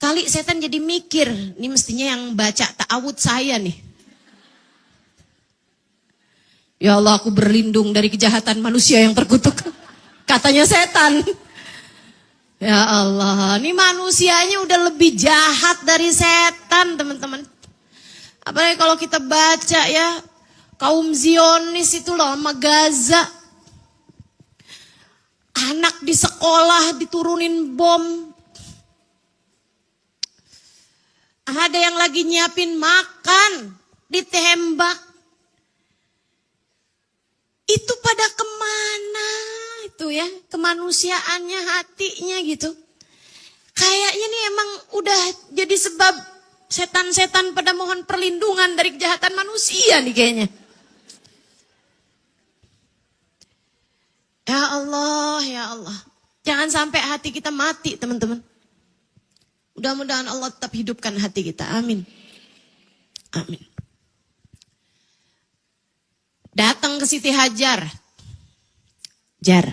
Kali setan jadi mikir, ini mestinya yang baca ta'awud saya nih. Ya Allah, aku berlindung dari kejahatan manusia yang terkutuk. Katanya setan. Ya Allah, ini manusianya udah lebih jahat dari setan teman-teman. Apalagi kalau kita baca ya, kaum Zionis itu loh sama Gaza. Anak di sekolah diturunin bom. Ada yang lagi nyiapin makan, ditembak. Itu pada kemana itu ya, kemanusiaannya, hatinya gitu. Kayaknya nih emang udah jadi sebab setan-setan pada mohon perlindungan dari kejahatan manusia nih kayaknya. Ya Allah, ya Allah. Jangan sampai hati kita mati teman-teman. Mudah-mudahan Allah tetap hidupkan hati kita. Amin. Amin. Datang ke Siti Hajar. Jar.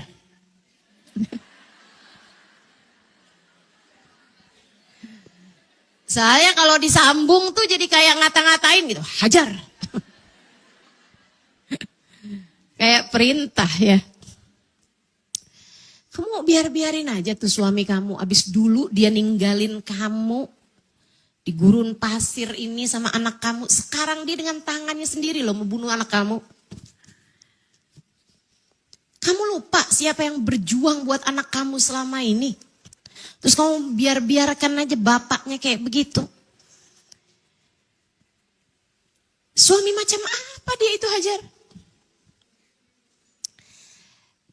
Saya kalau disambung tuh jadi kayak ngata-ngatain gitu. Hajar. Kayak perintah ya. Kamu biarin aja tuh suami kamu. Abis dulu dia ninggalin kamu di gurun pasir ini sama anak kamu. Sekarang dia dengan tangannya sendiri loh membunuh anak kamu. Kamu lupa siapa yang berjuang buat anak kamu selama ini. Terus kamu biarkan aja bapaknya kayak begitu. Suami macam apa dia itu Hajar?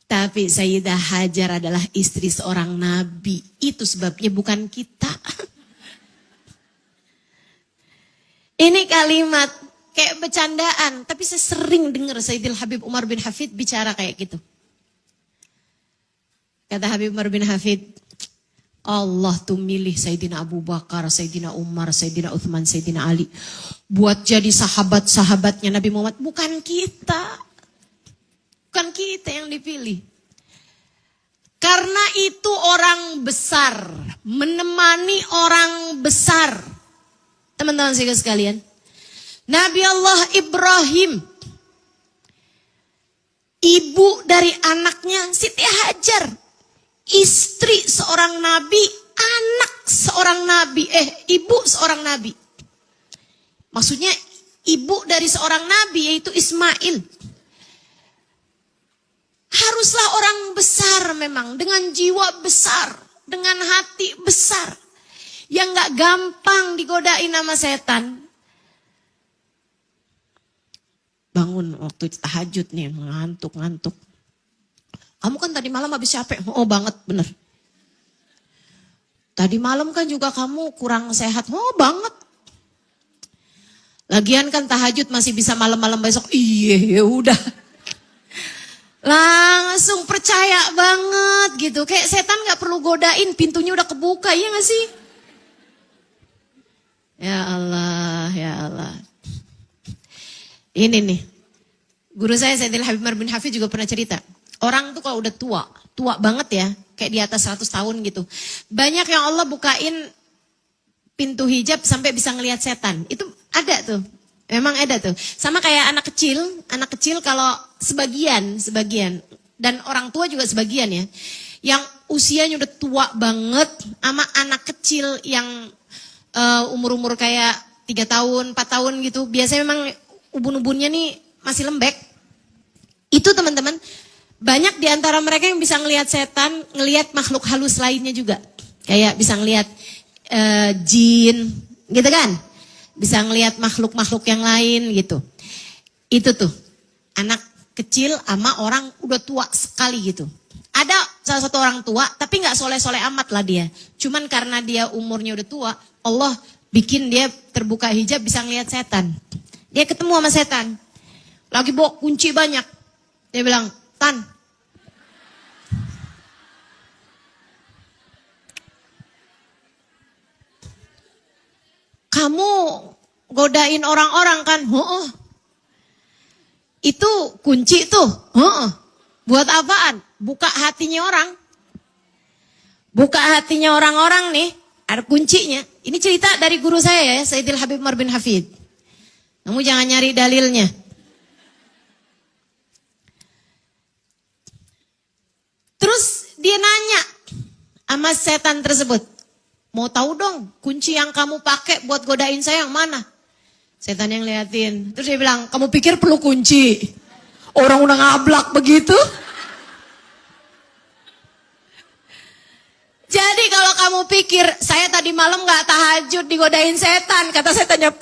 Tapi Sayyidah Hajar adalah istri seorang nabi. Itu sebabnya bukan kita. Ini kalimat kayak bercandaan, tapi saya sering dengar Sayyidil Habib Umar bin Hafid bicara kayak gitu. Kata Habib Umar bin Hafid, Allah tuh milih Sayyidina Abu Bakar, Sayyidina Umar, Sayyidina Uthman, Sayyidina Ali buat jadi sahabat-sahabatnya Nabi Muhammad, bukan kita. Bukan kita yang dipilih. Karena itu orang besar, menemani orang besar. Teman-teman sekalian, Nabi Allah Ibrahim, ibu dari anaknya Siti Hajar, istri seorang nabi, anak seorang nabi, ibu seorang nabi. Maksudnya ibu dari seorang nabi yaitu Ismail. Haruslah orang besar memang, dengan jiwa besar, dengan hati besar. Yang gak gampang digodain sama setan. Bangun waktu tahajud nih, ngantuk-ngantuk. Kamu kan tadi malam habis capek. Oh banget, bener. Tadi malam kan juga kamu kurang sehat. Oh banget. Lagian kan tahajud masih bisa malam-malam besok. Iya, ya udah. Langsung percaya banget gitu. Kayak setan gak perlu godain, pintunya udah kebuka, iya gak sih? Ya Allah, ya Allah. Ini nih, guru saya Sayyidil Habib Umar bin Hafid juga pernah cerita. Orang tuh kalau udah tua banget ya, kayak di atas 100 tahun gitu. Banyak yang Allah bukain pintu hijab sampai bisa ngelihat setan. Itu ada tuh, memang ada tuh. Sama kayak anak kecil kalau sebagian. Dan orang tua juga sebagian ya. Yang usianya udah tua banget sama anak kecil yang umur-umur kayak 3 tahun, 4 tahun gitu. Biasanya memang ubun-ubunnya nih masih lembek. Itu teman-teman, banyak di antara mereka yang bisa ngelihat setan, ngelihat makhluk halus lainnya juga. Kayak bisa ngelihat jin, gitu kan? Bisa ngelihat makhluk-makhluk yang lain gitu. Itu tuh, anak kecil sama orang udah tua sekali gitu. Ada salah satu orang tua, tapi gak soleh-soleh amat lah dia. Cuman karena dia umurnya udah tua, Allah bikin dia terbuka hijab bisa ngelihat setan. Dia ketemu sama setan. Lagi bawa kunci banyak. Dia bilang, Tan. Kamu godain orang-orang kan? Oh. Itu kunci tuh. Oh. Buat apaan? Buka hatinya orang. Buka hatinya orang-orang nih. Ada kuncinya. Ini cerita dari guru saya ya, Sayyidil Habib Umar bin Hafid. Kamu jangan nyari dalilnya. Terus dia nanya sama setan tersebut. Mau tahu dong kunci yang kamu pakai buat godain saya yang mana? Setan yang liatin. Terus dia bilang, kamu pikir perlu kunci? Orang udah ngablak begitu. Jadi kalau kamu pikir, saya tadi malam gak tahajud digodain setan. Kata setannya,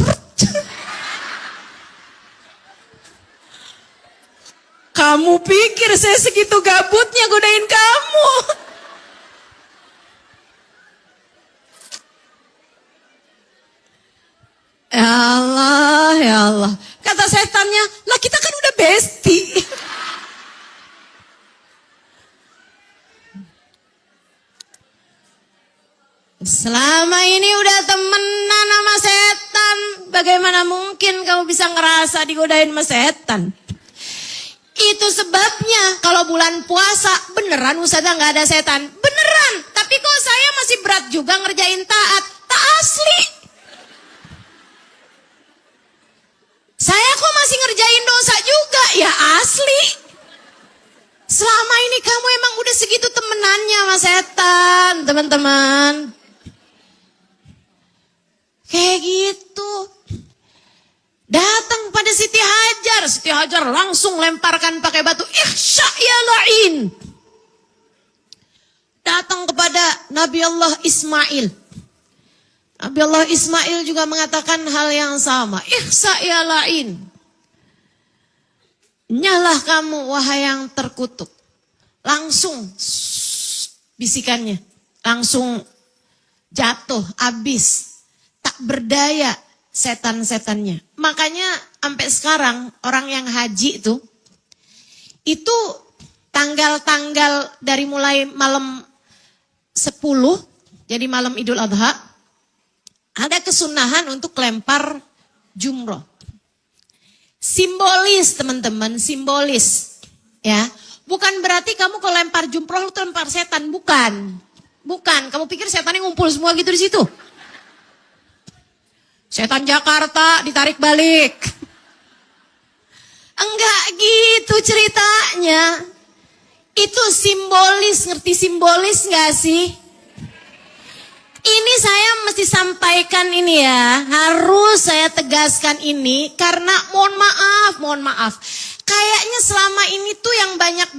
kamu pikir saya segitu gabutnya godain kamu? Ya Allah, ya Allah. Kata setannya, lah kita kan udah bestie. Selama ini udah temenan sama setan, bagaimana mungkin kamu bisa ngerasa digodain sama setan? Itu sebabnya kalau bulan puasa beneran Ustazah nggak ada setan, beneran. Tapi kok saya masih berat juga ngerjain taat, tak asli. Saya kok masih ngerjain dosa juga, ya asli. Selama ini kamu emang udah segitu temenannya sama setan, teman-teman. Kayak gitu. Datang pada Siti Hajar langsung lemparkan pakai batu. Ikhsya ya la'in. Datang kepada Nabi Allah Ismail. Nabi Allah Ismail juga mengatakan hal yang sama. Ikhsya ya la'in. Nyalah kamu wahai yang terkutuk. Langsung bisikannya. Langsung jatuh, habis. Tak berdaya, setan-setannya. Makanya sampai sekarang orang yang haji itu tanggal-tanggal dari mulai malam 10, jadi malam Idul Adha, ada kesunahan untuk lempar jumroh. Simbolis teman-teman, simbolis. Ya, bukan berarti kamu kalau lempar jumroh lu lempar setan, bukan. Bukan, kamu pikir setannya ngumpul semua gitu di situ? Setan Jakarta ditarik balik. Enggak gitu ceritanya. Itu simbolis, ngerti simbolis enggak sih? Ini saya mesti sampaikan ini ya, harus saya tegaskan ini karena mohon maaf. Kayaknya selama ini tuh yang banyak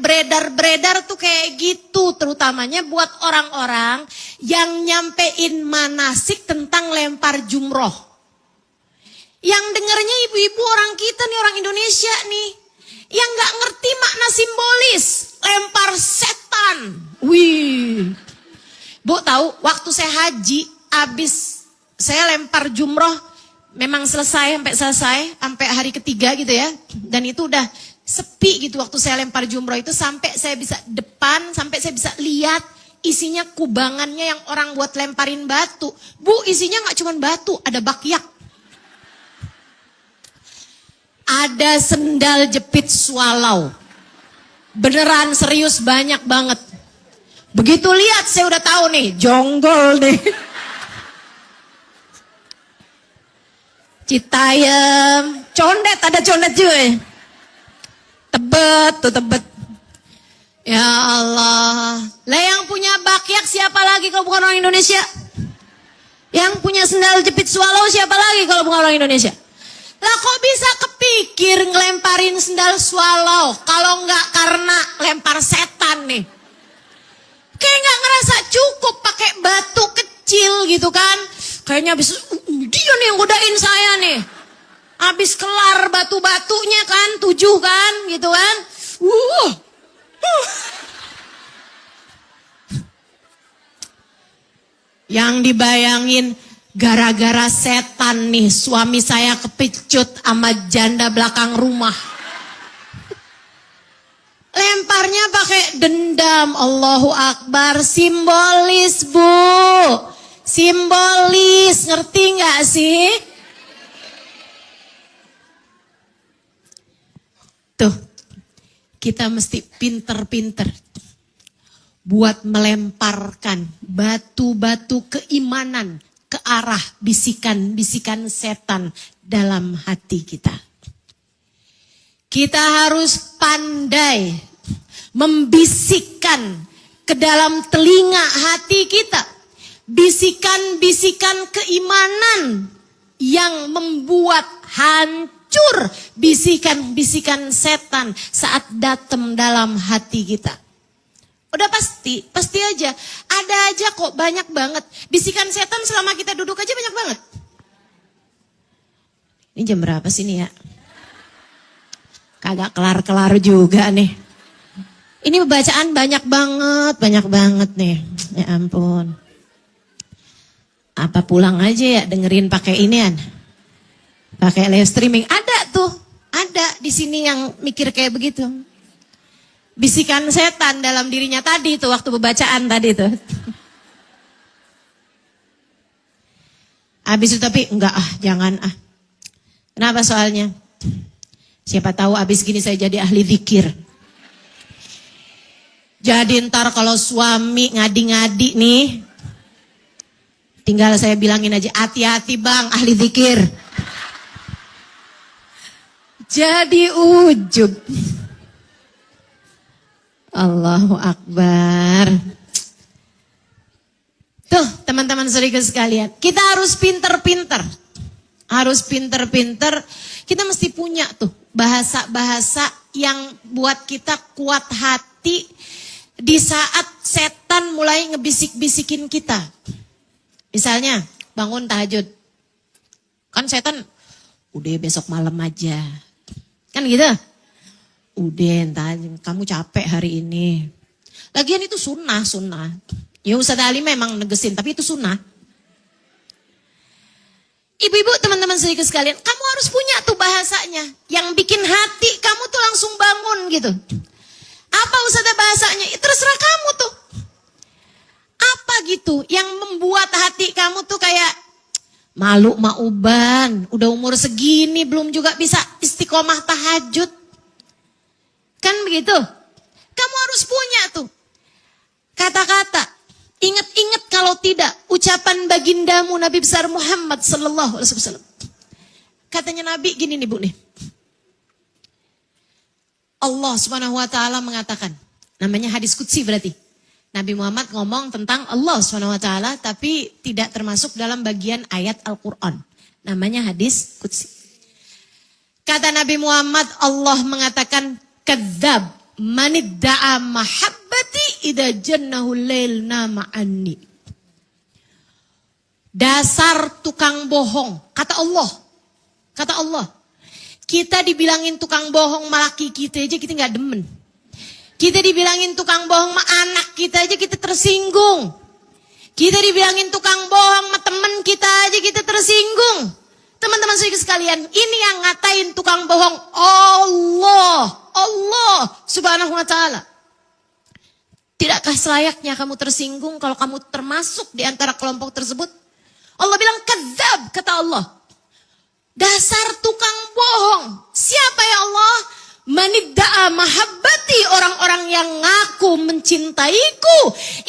beredar tuh kayak gitu, terutamanya buat orang-orang yang nyampein manasik tentang lempar jumroh. Yang dengarnya ibu-ibu orang kita nih, orang Indonesia nih, yang gak ngerti makna simbolis, lempar setan. Wih, Bu tahu waktu saya haji, abis saya lempar jumroh, memang selesai sampai hari ketiga gitu ya. Dan itu udah sepi gitu waktu saya lempar jumroh itu, sampai saya bisa depan, sampai saya bisa lihat isinya kubangannya yang orang buat lemparin batu. Bu, isinya gak cuma batu, ada bakyak. Ada sendal jepit swallow. Beneran serius banyak banget. Begitu lihat saya udah tahu nih, jonggol nih. Citayam, condet, ada condet juga ya. Tebet. Ya Allah. Lah yang punya bakyak siapa lagi kalau bukan orang Indonesia? Yang punya sendal jepit swallow siapa lagi kalau bukan orang Indonesia? Lah kok bisa kepikir ngelemparin sendal swallow kalau nggak karena lempar setan nih? Kayak nggak ngerasa cukup pakai batu kecil gitu kan? Kayaknya habis dia nih yang godain saya nih. Habis kelar batu-batunya kan 7 kan gitu kan? Yang dibayangin gara-gara setan nih suami saya kepicut sama janda belakang rumah. Lemparnya pakai dendam. Allahu Akbar. Simbolis Bu. Simbolis. Ngerti gak sih? Tuh. Kita mesti pinter-pinter buat melemparkan batu-batu keimanan ke arah bisikan-bisikan setan dalam hati kita. Kita harus pandai membisikkan ke dalam telinga hati kita bisikan-bisikan keimanan yang membuat hancur bisikan-bisikan setan saat datang dalam hati kita. Udah pasti aja. Ada aja kok, banyak banget. Bisikan setan selama kita duduk aja banyak banget. Ini jam berapa sih nih ya? Kagak kelar-kelar juga nih. Ini bacaan banyak banget nih. Ya ampun. Apa pulang aja ya dengerin pakai inian? Pakai live streaming. Ada tuh, ada di sini yang mikir kayak begitu. Bisikan setan dalam dirinya tadi tuh waktu pembacaan tadi tuh. Habis itu tapi enggak jangan Kenapa soalnya? Siapa tahu abis gini saya jadi ahli zikir. Jadi ntar kalau suami ngadi-ngadi nih, tinggal saya bilangin aja, hati-hati bang ahli zikir. Jadi ujub. Allahu Akbar. Tuh teman-teman saudara sekalian, kita harus pinter-pinter. Harus pinter-pinter, kita mesti punya tuh bahasa-bahasa yang buat kita kuat hati di saat setan mulai ngebisik-bisikin kita. Misalnya bangun tahajud. Kan setan, udah besok malam aja. Kan gitu. Udah entar kamu capek hari ini. Lagian itu sunnah. Ya Ustaz Ali memang negesin, tapi itu sunnah. Ibu-ibu, teman-teman saudara sekalian, kamu harus punya tuh bahasanya. Yang bikin hati kamu tuh langsung bangun gitu. Apa Ustazah bahasanya? Terserah kamu tuh. Apa gitu yang membuat hati kamu tuh kayak malu mauban, udah umur segini belum juga bisa istiqomah tahajud. Kan begitu? Kamu harus punya tuh kata-kata. Ingat-ingat kalau tidak ucapan bagindamu Nabi besar Muhammad sallallahu alaihi wasallam. Katanya Nabi gini nih Bu nih. Allah Subhanahu wa taala mengatakan, namanya hadis qudsi berarti. Nabi Muhammad ngomong tentang Allah Subhanahu wa taala tapi tidak termasuk dalam bagian ayat Al-Qur'an. Namanya hadis qudsi. Kata Nabi Muhammad, Allah mengatakan kadzab manidda'a mahabbati idza jannahu lail nama anni. Dasar tukang bohong, kata Allah. Kata Allah. Kita dibilangin tukang bohong sama laki kita aja kita enggak demen. Kita dibilangin tukang bohong sama anak kita aja kita tersinggung. Kita dibilangin tukang bohong sama teman kita aja kita tersinggung. Teman-teman saudara sekalian, ini yang ngatain tukang bohong Allah Subhanahu wa taala. Tidakkah selayaknya kamu tersinggung kalau kamu termasuk di antara kelompok tersebut? Allah bilang kadzab, kata Allah. Dasar tukang bohong. Siapa ya Allah? Manidda'a mahabbati, orang-orang yang ngaku mencintaiku.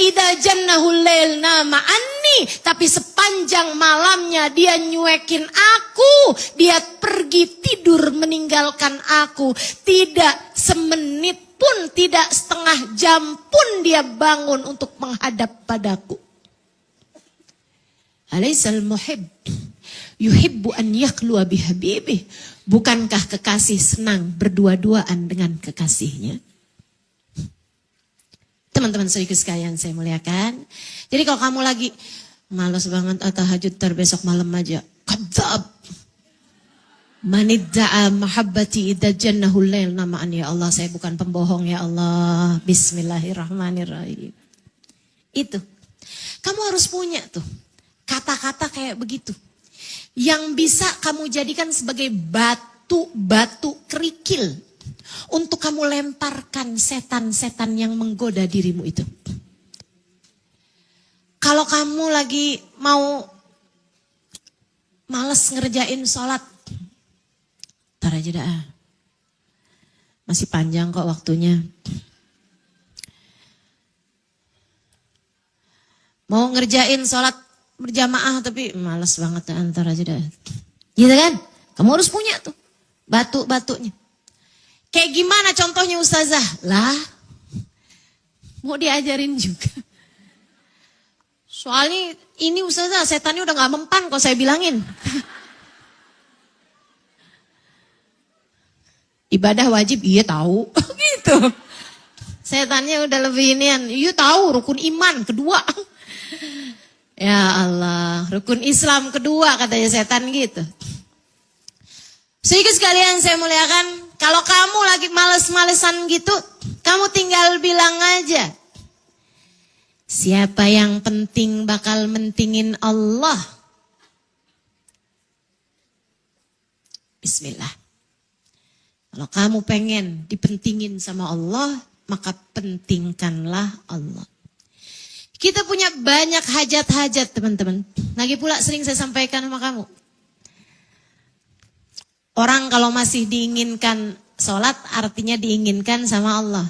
Idza jannahu lail nama anni, tapi sepanjang malamnya dia nyuekin aku, dia pergi tidur meninggalkan aku. Tidak semenit pun, tidak setengah jam pun dia bangun untuk menghadap padaku. Alaisal muhib yuhibbu an yakhluwa bihabibih. Bukankah kekasih senang berdua-duaan dengan kekasihnya? Teman-teman saudara sekalian saya muliakan. Jadi kalau kamu lagi malas banget tahajud besok malam aja. Kadzab. Manidda'a mahabbati idza jannahu lail namaan, ya Allah saya bukan pembohong ya Allah. Bismillahirrahmanirrahim. Itu. Kamu harus punya tuh kata-kata kayak begitu. Yang bisa kamu jadikan sebagai batu-batu kerikil untuk kamu lemparkan setan-setan yang menggoda dirimu itu. Kalau kamu lagi mau males ngerjain sholat, ntar aja dah. Masih panjang kok waktunya. Mau ngerjain sholat berjamaah tapi malas banget antar aja dah. Gitu kan? Kamu harus punya tuh batu-batunya. Kayak gimana contohnya Ustazah? Lah, mau diajarin juga. Soalnya ini Ustazah setannya udah gak mempan kok saya bilangin. Ibadah wajib, iya tahu. Gitu. Setannya udah lebih inian, iya tahu rukun iman kedua. Ya Allah, rukun Islam kedua katanya setan gitu. Sehingga sekalian saya muliakan, kalau kamu lagi males-malesan gitu, kamu tinggal bilang aja. Siapa yang penting bakal mentingin Allah? Bismillah. Kalau kamu pengen dipentingin sama Allah, maka pentingkanlah Allah. Kita punya banyak hajat-hajat teman-teman. Lagi pula sering saya sampaikan sama kamu. Orang kalau masih diinginkan sholat artinya diinginkan sama Allah.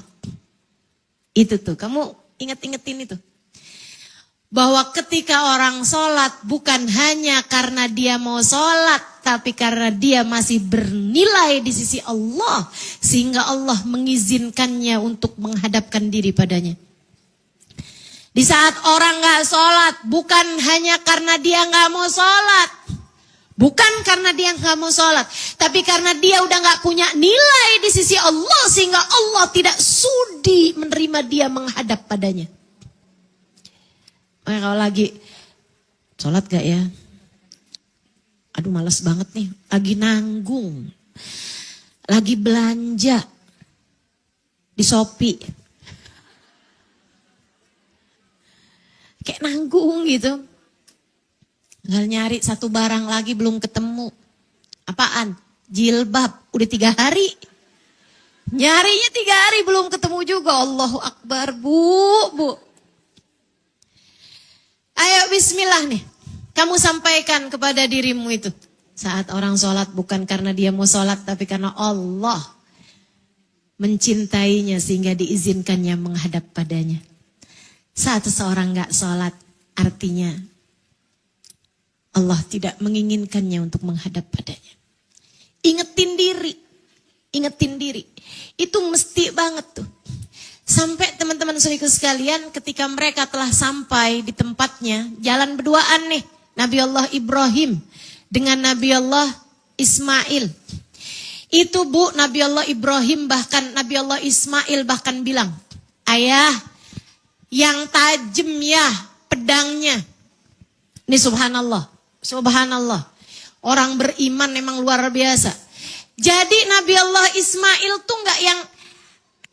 Itu tuh, kamu inget-ingetin itu. Bahwa ketika orang sholat bukan hanya karena dia mau sholat. Tapi karena dia masih bernilai di sisi Allah. Sehingga Allah mengizinkannya untuk menghadapkan diri padanya. Di saat orang gak sholat, bukan hanya karena dia gak mau sholat. Bukan karena dia gak mau sholat. Tapi karena dia udah gak punya nilai di sisi Allah. Sehingga Allah tidak sudi menerima dia menghadap padanya. Makanya kalau lagi sholat gak ya? Aduh males banget nih. Lagi nanggung. Lagi belanja. Di Shopee. Kayak nanggung gitu. Tinggal nyari satu barang lagi belum ketemu. Apaan? Jilbab. Udah 3 hari. Nyarinya 3 hari belum ketemu juga. Allahu Akbar, Bu. Ayo bismillah nih. Kamu sampaikan kepada dirimu itu. Saat orang sholat bukan karena dia mau sholat, tapi karena Allah mencintainya sehingga diizinkannya menghadap padanya. Saat seseorang gak sholat, artinya Allah tidak menginginkannya untuk menghadap padanya. Ingetin diri. Itu mesti banget tuh. Sampai teman-teman saudaraku sekalian ketika mereka telah sampai di tempatnya, jalan berduaan nih. Nabi Allah Ibrahim dengan Nabi Allah Ismail. Itu Bu, Nabi Allah Ibrahim bahkan Nabi Allah Ismail bahkan bilang, ayah yang tajam ya pedangnya. Ini subhanallah. Orang beriman memang luar biasa. Jadi Nabi Allah Ismail tuh gak yang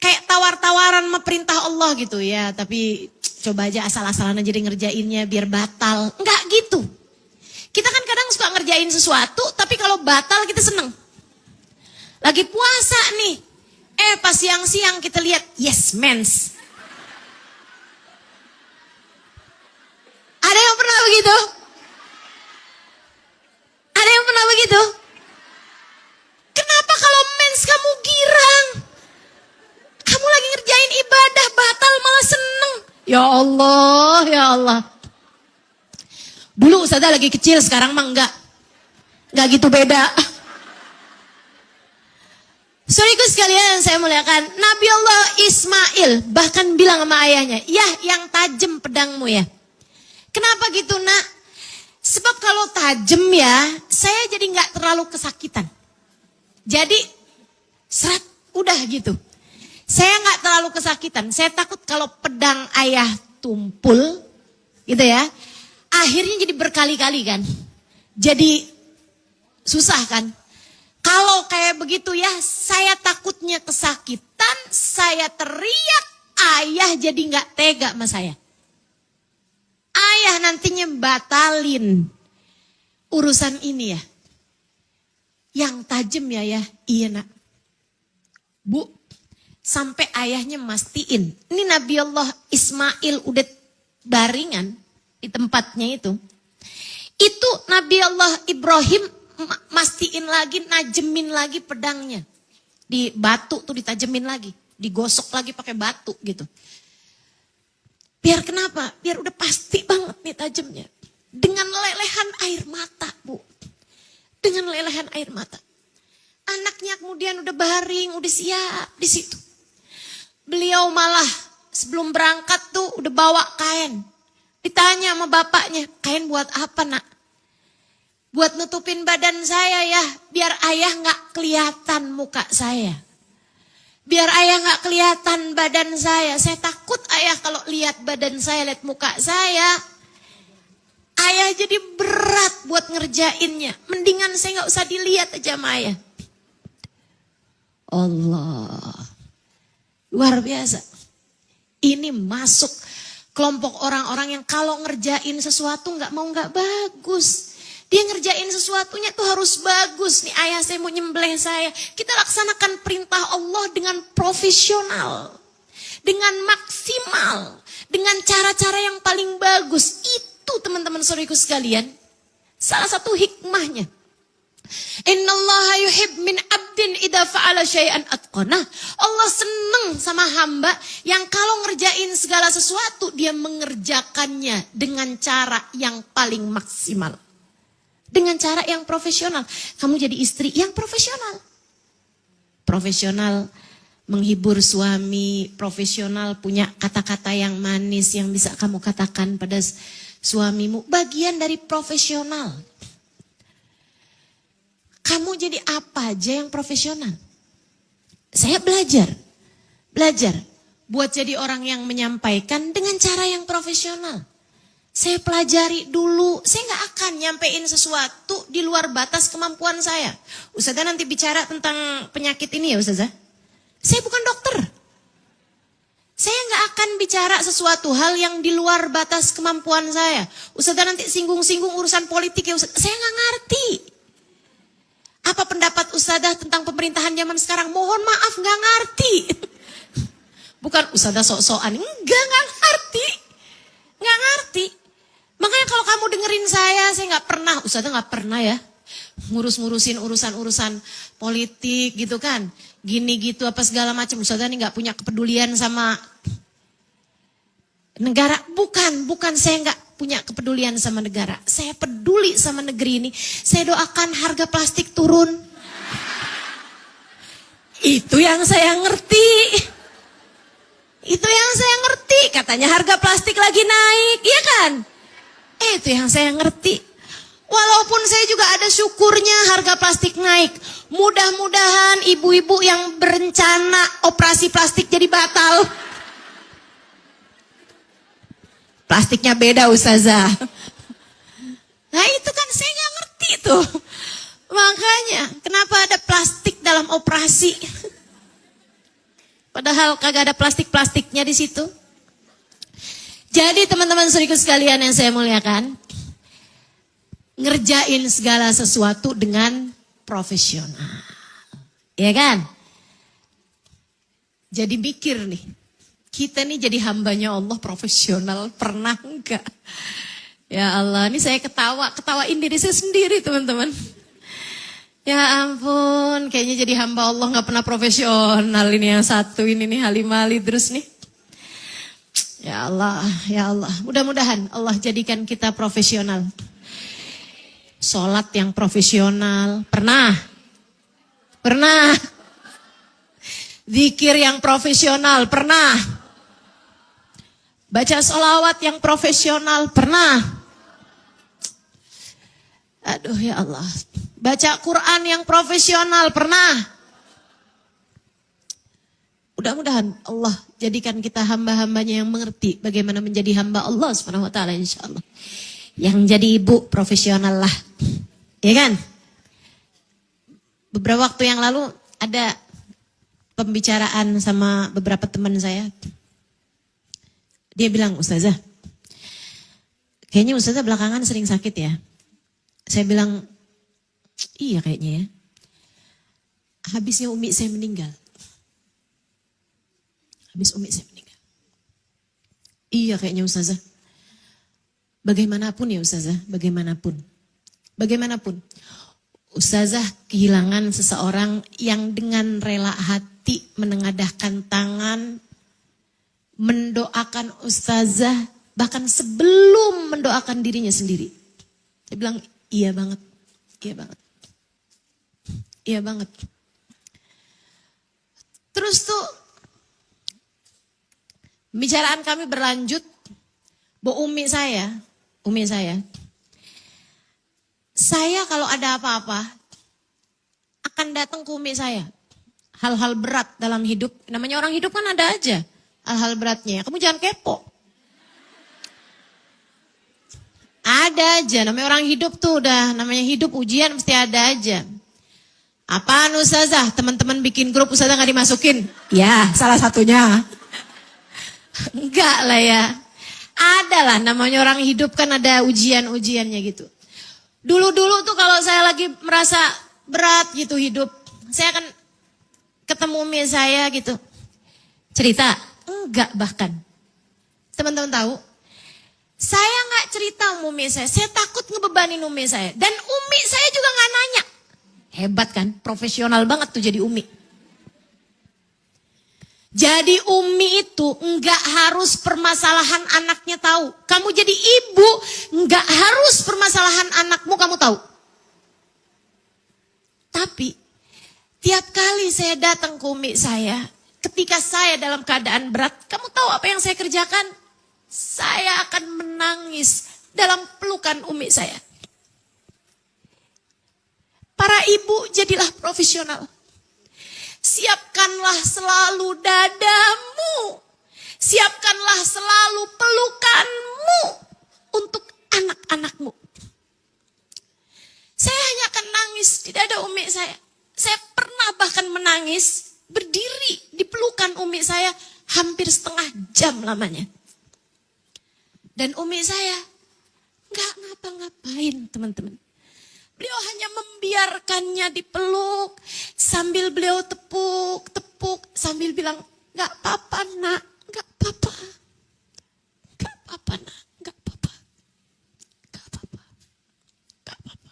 kayak tawar-tawaran sama perintah Allah gitu ya. Tapi coba aja asal-asalan aja ngerjainnya biar batal. Enggak gitu. Kita kan kadang suka ngerjain sesuatu, tapi kalau batal kita seneng. Lagi puasa nih. Pas siang-siang kita lihat, yes mens. Ada yang pernah begitu? Ada yang pernah begitu? Kenapa kalau mens kamu girang? Kamu lagi ngerjain ibadah, batal malah seneng. Ya Allah. Dulu Ustazah lagi kecil, sekarang mah enggak gitu beda. Saudaraku sekalian saya muliakan, Nabi Allah Ismail bahkan bilang sama ayahnya, "Yah, yang tajam pedangmu ya." Kenapa gitu, Nak? Sebab kalau tajam ya, saya jadi nggak terlalu kesakitan. Jadi serat udah gitu. Saya nggak terlalu kesakitan. Saya takut kalau pedang ayah tumpul, gitu ya. Akhirnya jadi berkali-kali kan. Jadi susah kan. Kalau kayak begitu ya, saya takutnya kesakitan, saya teriak, ayah jadi nggak tega sama saya. Ayah nantinya batalin urusan ini ya. Yang tajam ya, iya Nak. Bu, sampai ayahnya mastiin. Ini Nabi Allah Ismail udah baringan di tempatnya itu. Itu Nabi Allah Ibrahim mastiin lagi, najemin lagi pedangnya. Di batu tuh ditajemin lagi. Digosok lagi pakai batu gitu. Biar kenapa? Biar udah pasti banget nih tajamnya. Dengan lelehan air mata, Bu. Dengan lelehan air mata. Anaknya kemudian udah baring, udah siap di situ. Beliau malah sebelum berangkat tuh udah bawa kain. Ditanya sama bapaknya, kain buat apa Nak? Buat nutupin badan saya ya, biar ayah gak kelihatan muka saya. Biar ayah gak kelihatan badan saya. Saya takut ayah kalau lihat badan saya, lihat muka saya. Ayah jadi berat buat ngerjainnya. Mendingan saya gak usah dilihat aja sama ayah. Allah. Luar biasa. Ini masuk kelompok orang-orang yang kalau ngerjain sesuatu gak mau gak bagus. Dia ngerjain sesuatunya tuh harus bagus. Nih ayah saya mau nyembelih saya. Kita laksanakan perintah Allah dengan profesional. Dengan maksimal. Dengan cara-cara yang paling bagus. Itu teman-teman saudariku sekalian. Salah satu hikmahnya. Innallaha yuhib min abdin idza fa'ala syai'an atqana. Allah seneng sama hamba yang kalau ngerjain segala sesuatu dia mengerjakannya dengan cara yang paling maksimal. Dengan cara yang profesional. Kamu jadi istri yang profesional. Profesional menghibur suami, profesional punya kata-kata yang manis yang bisa kamu katakan pada suamimu. Bagian dari profesional. Kamu jadi apa aja yang profesional. Saya belajar buat jadi orang yang menyampaikan dengan cara yang profesional. Saya pelajari dulu, saya gak akan nyampein sesuatu di luar batas kemampuan saya. Ustazah nanti bicara tentang penyakit ini ya Ustazah. Saya bukan dokter. Saya gak akan bicara sesuatu hal yang di luar batas kemampuan saya. Ustazah nanti singgung-singgung urusan politik ya Ustazah. Saya nggak ngerti. Apa pendapat Ustazah tentang pemerintahan zaman sekarang? Mohon maaf, nggak ngerti. Bukan Ustazah sok-sokan. Nggak ngerti. Nggak ngerti. Makanya kalau kamu dengerin saya nggak pernah. Ustazah nggak pernah ya. Ngurus-ngurusin urusan-urusan politik gitu kan. Gini gitu apa segala macam. Ustazah ini nggak punya kepedulian sama negara. Bukan saya nggak punya kepedulian sama negara. Saya peduli sama negeri ini. Saya doakan harga plastik turun. Itu yang saya ngerti. Itu yang saya ngerti. Katanya harga plastik lagi naik, iya kan? Itu yang saya ngerti. Walaupun saya juga ada syukurnya harga plastik naik. Mudah-mudahan ibu-ibu yang berencana operasi plastik jadi batal. Plastiknya beda Ustazah. Nah itu kan saya gak ngerti tuh. Makanya kenapa ada plastik dalam operasi? Padahal kagak ada plastik-plastiknya di situ. Jadi teman-teman saudaraku sekalian yang saya muliakan, ngerjain segala sesuatu dengan profesional. Ya kan? Jadi mikir nih, kita nih jadi hambanya Allah profesional, pernah enggak? Ya Allah, ini saya ketawain diri saya sendiri teman-teman. Ya ampun, kayaknya jadi hamba Allah gak pernah profesional. Ini yang satu ini nih Halimah Ali terus nih. Ya Allah, ya Allah. Mudah-mudahan Allah jadikan kita profesional. Sholat yang profesional. Pernah? Pernah. Zikir yang profesional. Pernah. Baca sholawat yang profesional. Pernah. Aduh ya Allah. Baca Quran yang profesional. Pernah. Mudah-mudahan Allah jadikan kita hamba-hambanya yang mengerti bagaimana menjadi hamba Allah Subhanahu wa taala insyaallah. Yang jadi ibu profesional lah. Ya kan? Beberapa waktu yang lalu ada pembicaraan sama beberapa teman saya. Dia bilang, "Ustazah, kayaknya Ustazah belakangan sering sakit ya." Saya bilang, "Iya kayaknya ya. Habisnya umi saya meninggal." Habis umi saya meninggal. Iya kayaknya Ustazah. Bagaimanapun ya Ustazah, bagaimanapun. Bagaimanapun. Ustazah kehilangan seseorang yang dengan rela hati menengadahkan tangan, mendoakan Ustazah, bahkan sebelum mendoakan dirinya sendiri. Saya bilang, iya banget, iya banget. Iya banget. Terus tuh, pembicaraan kami berlanjut, umi saya, kalau ada apa-apa, akan datang ke umi saya. Hal-hal berat dalam hidup, namanya orang hidup kan ada aja hal-hal beratnya. Kamu jangan kepo. Ada aja, namanya orang hidup tuh udah, namanya hidup ujian mesti ada aja. Apaan Ustazah? Teman-teman bikin grup Ustazah gak dimasukin? Ya, salah satunya. Enggak lah ya. Ada lah namanya orang hidup kan ada ujian-ujiannya gitu. Dulu-dulu tuh kalau saya lagi merasa berat gitu hidup, saya akan ketemu umi saya gitu. Cerita? Enggak bahkan. Teman-teman tahu? Saya gak cerita sama umi saya takut ngebebanin umi saya. Dan umi saya juga gak nanya. Hebat kan? Profesional banget tuh jadi umi. Jadi umi itu enggak harus permasalahan anaknya tahu. Kamu jadi ibu enggak harus permasalahan anakmu kamu tahu. Tapi tiap kali saya datang ke umi saya, ketika saya dalam keadaan berat, kamu tahu apa yang saya kerjakan? Saya akan menangis dalam pelukan umi saya. Para ibu jadilah profesional. Siapkanlah selalu dadamu. Siapkanlah selalu pelukanmu untuk anak-anakmu. Saya hanya akan nangis di dada umi saya. Saya pernah bahkan menangis berdiri di pelukan umi saya Hampir setengah jam lamanya. Dan umi saya nggak ngapa-ngapain, teman-teman. Beliau hanya membiarkannya dipeluk sambil beliau tepuk sambil bilang, nggak apa-apa nak, nggak apa-apa, nggak apa-apa nak, nggak apa-apa, nggak apa-apa, nggak apa-apa.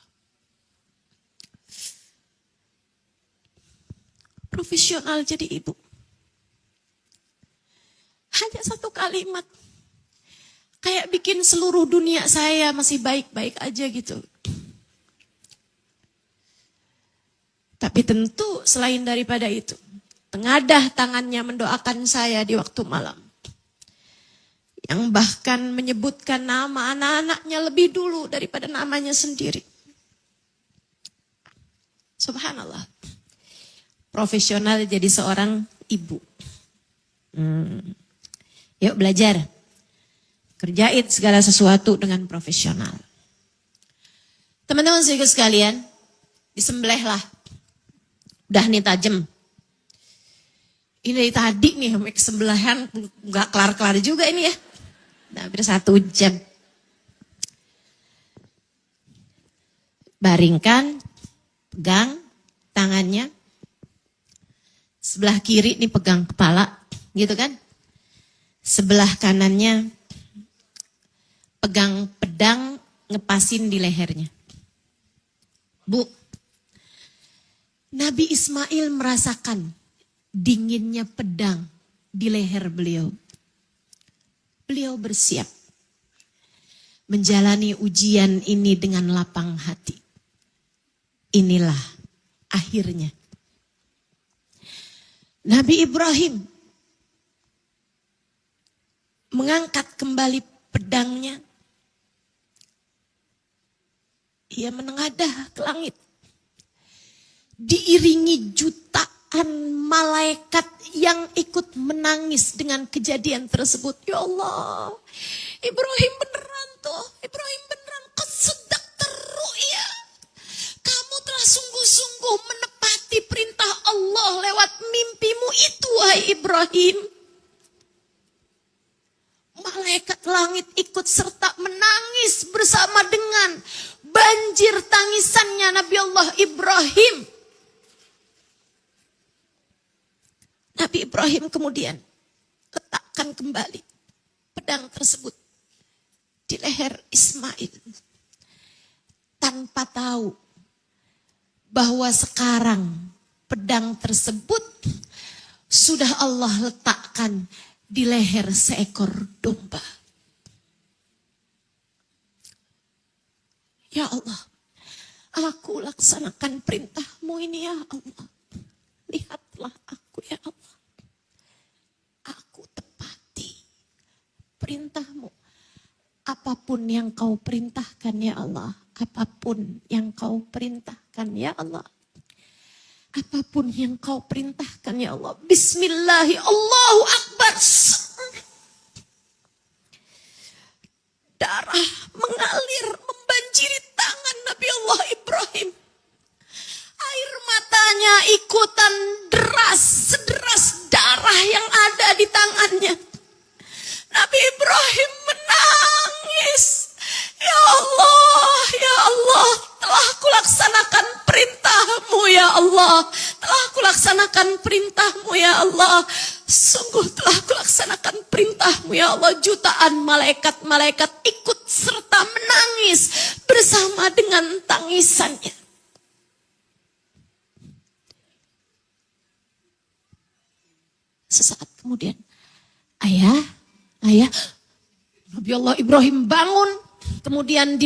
Profesional jadi ibu. Hanya satu kalimat. Kayak bikin seluruh dunia saya masih baik-baik aja gitu. Tapi tentu selain daripada itu, tengadah tangannya mendoakan saya di waktu malam. Yang bahkan menyebutkan nama anak-anaknya lebih dulu daripada namanya sendiri. Subhanallah. Profesional jadi seorang ibu. Yuk belajar. Kerjain segala sesuatu dengan profesional. Teman-teman sekalian, disembelihlah. Udah nih tajam. Ini dari tadi nih, kesembelihan nggak kelar-kelar juga ini ya. Udah hampir 1 jam. Baringkan, pegang tangannya. Sebelah kiri nih pegang kepala, gitu kan. Sebelah kanannya pegang pedang, ngepasin di lehernya. Bu, Nabi Ismail merasakan dinginnya pedang di leher beliau. Beliau bersiap menjalani ujian ini dengan lapang hati. Inilah akhirnya. Nabi Ibrahim mengangkat kembali pedangnya. Ia menengadah ke langit. Diiringi jutaan malaikat yang ikut menangis dengan kejadian tersebut. Ya Allah, Ibrahim beneran tuh. Ibrahim beneran kesedak terru'ya. Kamu telah sungguh-sungguh menepati perintah Allah lewat mimpimu itu, wahai Ibrahim. Malaikat langit ikut serta menangis bersama dengan banjir tangisannya Nabi Allah Ibrahim. Nabi Ibrahim kemudian letakkan kembali pedang tersebut di leher Ismail. Tanpa tahu bahwa sekarang pedang tersebut sudah Allah letakkan di leher seekor domba. Ya Allah, aku laksanakan perintah-Mu ini ya Allah. Lihatlah aku ya Allah. Aku tepati perintah-Mu. Apapun yang Kau perintahkan ya Allah. Apapun yang Kau perintahkan ya Allah. Apapun yang Kau perintahkan ya Allah. Bismillahi Allahu Akbar. Darah mengalir membanjiri tangan Nabi Allah Ibrahim. Air matanya ikutan deras, sederas darah yang ada di tangannya. Nabi Ibrahim menangis. Ya Allah, telah kulaksanakan perintah-Mu ya Allah. Telah kulaksanakan perintah-Mu ya Allah. Sungguh telah kulaksanakan perintah-Mu ya Allah. Jutaan malaikat-malaikat ikut serta menangis bersama dengan tangisannya. Sesaat kemudian, ayah, Nabi Allah Ibrahim bangun, kemudian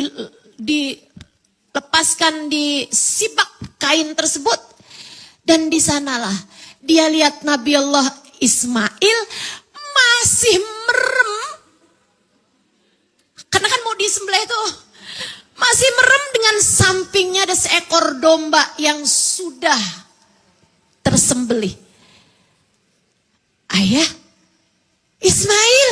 dilepaskan, disibak kain tersebut, dan di sanalah dia lihat Nabi Allah Ismail masih merem, karena kan mau disembelih tuh, masih merem dengan sampingnya ada seekor domba yang sudah tersembelih. Ayah, Ismail,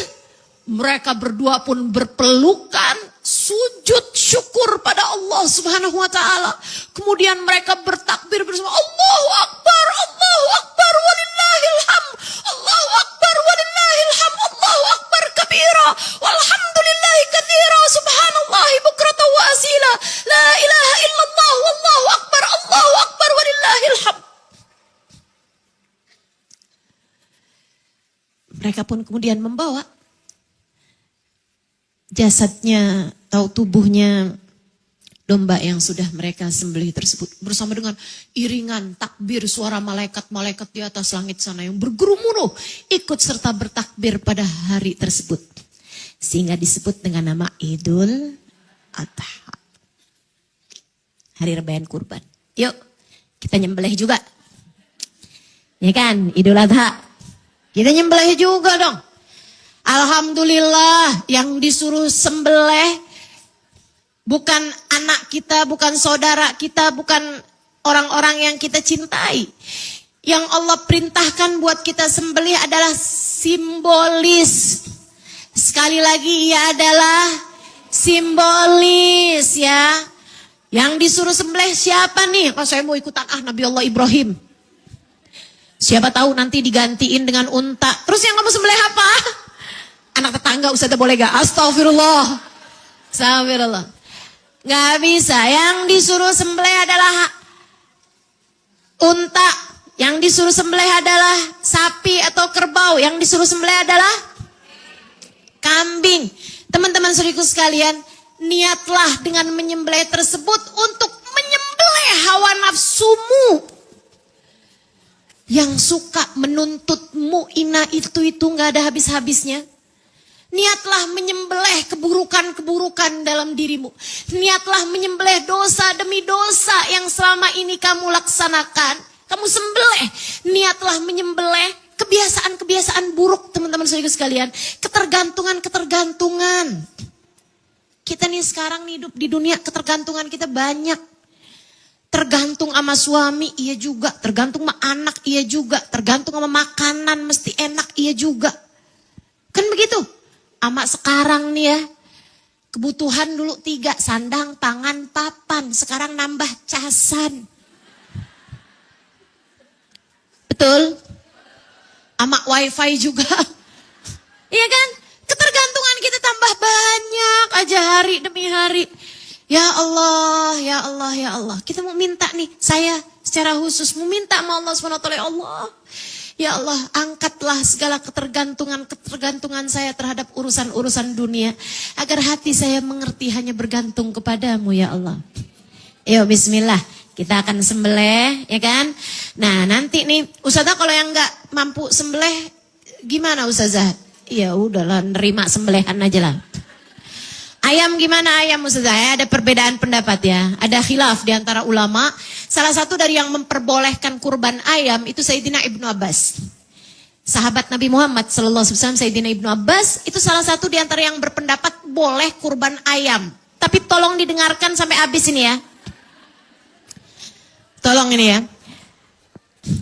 mereka berdua pun berpelukan, sujud syukur pada Allah Subhanahu wa taala. Kemudian mereka bertakbir bersama, Allahu Akbar, walillahil hamd. Allahu Akbar, walillahil Mereka pun kemudian membawa jasadnya atau tubuhnya domba yang sudah mereka sembelih tersebut. Bersama dengan iringan, takbir, suara malaikat-malaikat di atas langit sana yang bergemuruh ikut serta bertakbir pada hari tersebut. Sehingga disebut dengan nama Idul Adha. Hari Rebahan Kurban. Yuk, kita nyembelih juga. Ya kan, Idul Adha. Kita nyembelih juga dong. Alhamdulillah yang disuruh sembelih bukan anak kita, bukan saudara kita, bukan orang-orang yang kita cintai. Yang Allah perintahkan buat kita sembelih adalah simbolis. Sekali lagi, ia adalah simbolis ya. Yang disuruh sembelih siapa nih? Kalau saya mau ikutan Nabi Allah Ibrahim. Siapa tahu nanti digantiin dengan unta. Terus yang kamu sembelih apa? Anak tetangga Ustazah boleh gak? Astagfirullah. Astagfirullah. Gak bisa. Yang disuruh sembelih adalah unta. Yang disuruh sembelih adalah sapi atau kerbau. Yang disuruh sembelih adalah kambing. Teman-teman saudaraku sekalian, niatlah dengan menyembelih tersebut untuk menyembelih hawa nafsumu yang suka menuntutmu itu gak ada habis-habisnya. Niatlah menyembelih keburukan-keburukan dalam dirimu. Niatlah menyembelih dosa demi dosa yang selama ini kamu laksanakan. Kamu sembelih. Niatlah menyembelih kebiasaan-kebiasaan buruk teman-teman saudara sekalian. Ketergantungan-ketergantungan. Kita nih sekarang hidup di dunia ketergantungan kita banyak. Tergantung sama suami, iya juga. Tergantung sama anak, iya juga. Tergantung sama makanan, mesti enak, iya juga. Kan begitu? Ama sekarang nih ya, kebutuhan dulu 3, sandang, pangan, papan. Sekarang nambah casan. Betul? Ama wifi juga. Iya kan? Ketergantungan kita tambah banyak aja hari demi hari. Ya Allah, ya Allah, ya Allah. Kita mau minta nih, saya secara khusus mau minta sama Allah SWT. Ya Allah, ya Allah, angkatlah segala ketergantungan saya terhadap urusan-urusan dunia. Agar hati saya mengerti hanya bergantung kepadamu ya Allah. Yuk bismillah, kita akan sembelih ya kan. Nah nanti nih, Ustazah kalau yang gak mampu sembelih gimana Ustazah? Ya udahlah, nerima sembelihan aja lah. Ayam gimana ayam Ustazah ya? Ada perbedaan pendapat ya. Ada khilaf di antara ulama. Salah satu dari yang memperbolehkan kurban ayam itu Sayyidina Ibnu Abbas. Sahabat Nabi Muhammad SAW, Sayyidina Ibnu Abbas itu salah satu di antara yang berpendapat boleh kurban ayam. Tapi tolong didengarkan sampai habis ini ya. Tolong ini ya.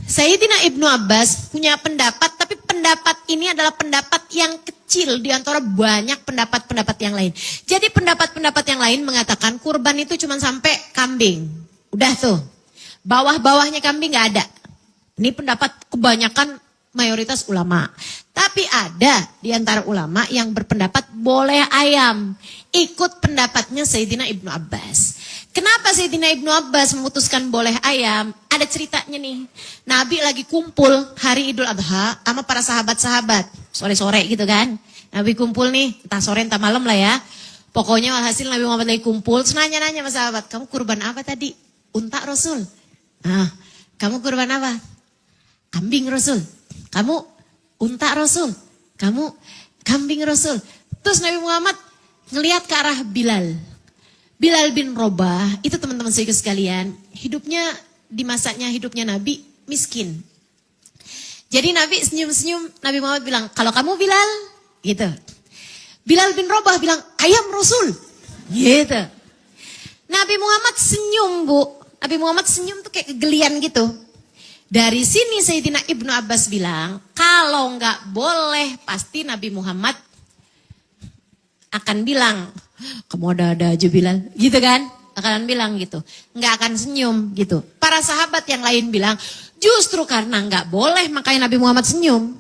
Sayyidina Ibnu Abbas punya pendapat, tapi pendapat ini adalah pendapat yang kecil di antara banyak pendapat-pendapat yang lain. Jadi pendapat-pendapat yang lain mengatakan kurban itu cuma sampai kambing. Udah tuh. Bawah-bawahnya kambing gak ada. Ini pendapat kebanyakan mayoritas ulama. Tapi ada di antara ulama yang berpendapat boleh ayam. Ikut pendapatnya Sayyidina Ibnu Abbas. Kenapa Sayyidina Ibnu Abbas memutuskan boleh ayam? Ada ceritanya nih. Nabi lagi kumpul hari Idul Adha sama para sahabat-sahabat. Sore-sore gitu kan. Nabi kumpul nih, entah sore entah malam lah ya. Pokoknya hasil Nabi Muhammad lagi kumpul. Terus nanya-nanya sama sahabat, kamu kurban apa tadi? Unta Rasul. Nah, kamu kurban apa? Kambing Rasul. Kamu unta Rasul. Kamu kambing Rasul. Terus Nabi Muhammad ngelihat ke arah Bilal. Bilal bin Robah, itu teman-teman saya sekalian, hidupnya di masanya hidupnya Nabi miskin. Jadi Nabi senyum-senyum, Nabi Muhammad bilang, kalau kamu Bilal, gitu. Bilal bin Robah bilang, ayam Rasul, gitu. Nabi Muhammad senyum bu, Nabi Muhammad senyum tuh kayak kegelian gitu. Dari sini Sayyidina Ibnu Abbas bilang, kalau nggak boleh pasti Nabi Muhammad akan bilang, kamu ada-ada aja Bilal, gitu kan? Akan bilang gitu, nggak akan senyum gitu. Para sahabat yang lain bilang, justru karena nggak boleh makanya Nabi Muhammad senyum.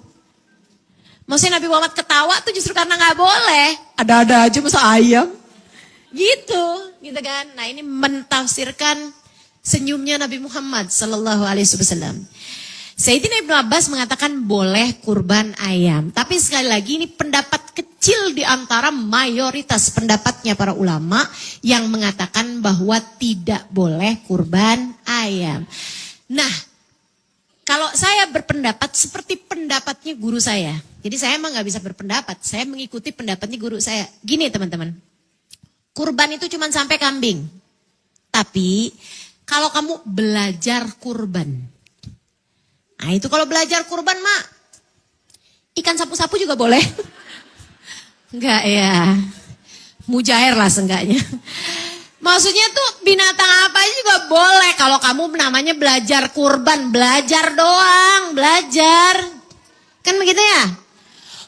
Maksudnya Nabi Muhammad ketawa tuh justru karena nggak boleh. Ada-ada aja masa ayam, gitu kan? Nah ini mentafsirkan senyumnya Nabi Muhammad Sallallahu Alaihi Wasallam. Sayyidina Ibnu Abbas mengatakan boleh kurban ayam. Tapi sekali lagi ini pendapat kecil di antara mayoritas pendapatnya para ulama yang mengatakan bahwa tidak boleh kurban ayam. Nah, kalau saya berpendapat seperti pendapatnya guru saya. Jadi saya emang gak bisa berpendapat, saya mengikuti pendapatnya guru saya. Gini teman-teman, kurban itu cuma sampai kambing. Tapi kalau kamu belajar kurban, nah itu kalau belajar kurban mak, ikan sapu-sapu juga boleh. Enggak ya, mujair lah seenggaknya. Maksudnya tuh binatang apa aja juga boleh kalau kamu namanya belajar kurban, belajar doang, belajar. Kan begitu ya?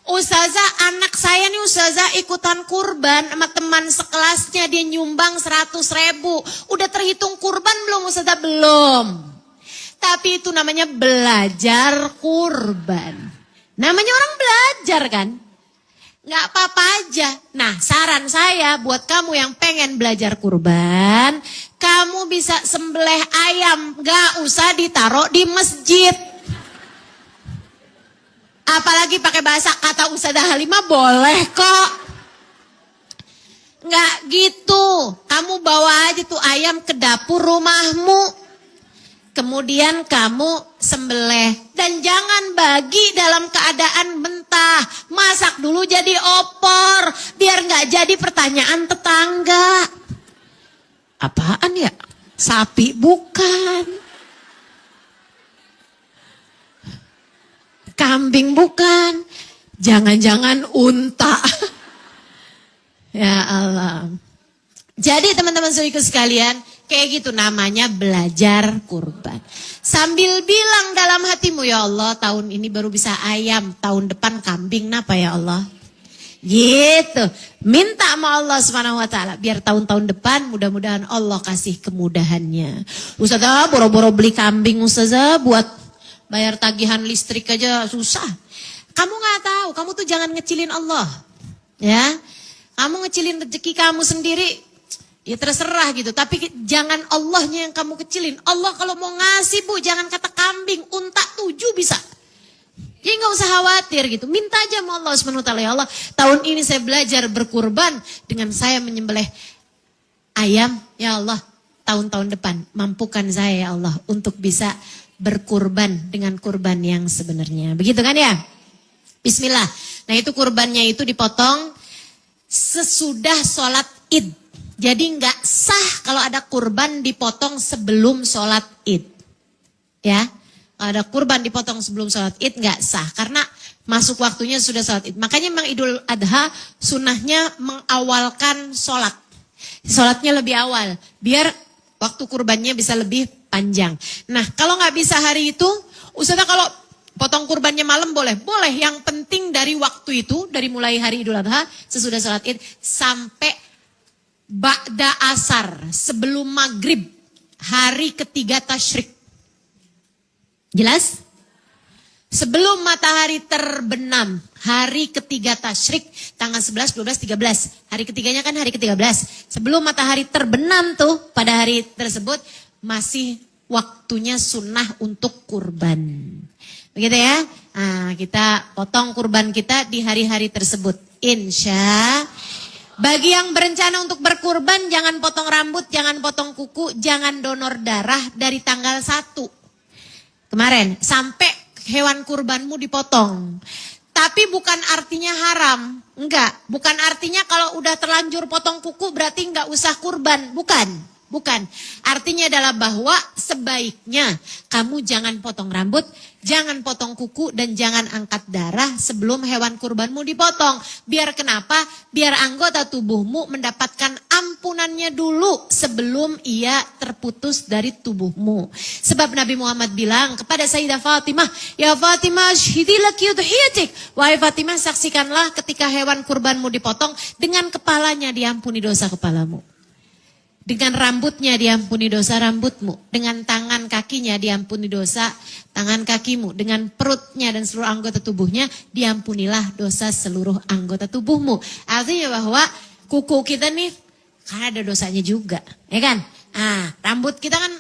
Ustazah, anak saya nih ustazah ikutan kurban sama teman sekelasnya, dia nyumbang 100.000. Udah terhitung kurban belum ustazah? Belum. Tapi itu namanya belajar kurban. Namanya orang belajar kan? Nggak apa-apa aja. Nah, saran saya buat kamu yang pengen belajar kurban, kamu bisa sembelih ayam, nggak usah ditaruh di masjid. Apalagi pakai bahasa kata Ustazah Halimah boleh kok. Nggak gitu. Kamu bawa aja tuh ayam ke dapur rumahmu. Kemudian kamu sembelih. Dan jangan bagi dalam keadaan mentah. Masak dulu jadi opor. Biar nggak jadi pertanyaan tetangga. Apaan ya? Sapi bukan. Kambing bukan. Jangan-jangan unta. Ya Allah. Jadi teman-teman saudaraku sekalian, kayak gitu namanya belajar kurban. Sambil bilang dalam hatimu, ya Allah tahun ini baru bisa ayam, tahun depan kambing, napa ya Allah? Gitu. Minta sama Allah SWT. Biar tahun-tahun depan mudah-mudahan Allah kasih kemudahannya. Ustazah boro-boro beli kambing ustazah buat bayar tagihan listrik aja susah. Kamu gak tahu, kamu tuh jangan ngecilin Allah. Ya, kamu ngecilin rezeki kamu sendiri, ya terserah gitu. Tapi jangan Allahnya yang kamu kecilin. Allah kalau mau ngasih bu, jangan kata kambing, unta 7 bisa. Jadi gak usah khawatir gitu. Minta aja sama Allah SWT. Ya Allah, tahun ini saya belajar berkurban dengan saya menyembelih ayam. Ya Allah, tahun-tahun depan mampukan saya ya Allah untuk bisa berkurban dengan kurban yang sebenarnya. Begitu kan ya? Bismillah. Nah itu kurbannya itu dipotong sesudah sholat id. Jadi nggak sah kalau ada kurban dipotong sebelum sholat id. Ya, kalau ada kurban dipotong sebelum sholat id nggak sah. Karena masuk waktunya sudah sholat id. Makanya Memang Idul Adha sunnahnya mengawalkan sholat. Sholatnya lebih awal. Biar waktu kurbannya bisa lebih panjang. Nah, kalau nggak bisa hari itu, Ustazah kalau potong kurbannya malam boleh. Boleh, yang penting dari waktu itu, dari mulai hari Idul Adha, sesudah sholat id, sampai ba'da asar, sebelum maghrib, hari ketiga tasyrik. Jelas? Sebelum matahari terbenam, hari ketiga tasyrik, tanggal 11, 12, 13. Hari ketiganya kan hari ke-13. Sebelum matahari terbenam tuh, pada hari tersebut, masih waktunya sunnah untuk kurban. Begitu ya. Nah, kita potong kurban kita di hari-hari tersebut. Insya. Bagi yang berencana untuk berkurban, jangan potong rambut, jangan potong kuku, jangan donor darah dari tanggal 1 kemarin. Sampai hewan kurbanmu dipotong. Tapi bukan artinya haram. Enggak. Bukan artinya kalau udah terlanjur potong kuku berarti enggak usah kurban. Bukan. Bukan. Artinya adalah bahwa sebaiknya kamu jangan potong rambut, jangan potong kuku, dan jangan angkat darah sebelum hewan kurbanmu dipotong. Biar kenapa? Biar anggota tubuhmu mendapatkan ampunannya dulu sebelum ia terputus dari tubuhmu. Sebab Nabi Muhammad bilang kepada Sayyidah Fatimah, "Ya Fatimah, syhidi laki udhiyatik." Wahai Fatimah, saksikanlah ketika hewan kurbanmu dipotong, dengan kepalanya diampuni dosa kepalamu. Dengan rambutnya diampuni dosa rambutmu. Dengan tangan kakinya diampuni dosa tangan kakimu. Dengan perutnya dan seluruh anggota tubuhnya diampunilah dosa seluruh anggota tubuhmu. Artinya bahwa kuku kita nih kan ada dosanya juga. Ya kan? Rambut kita kan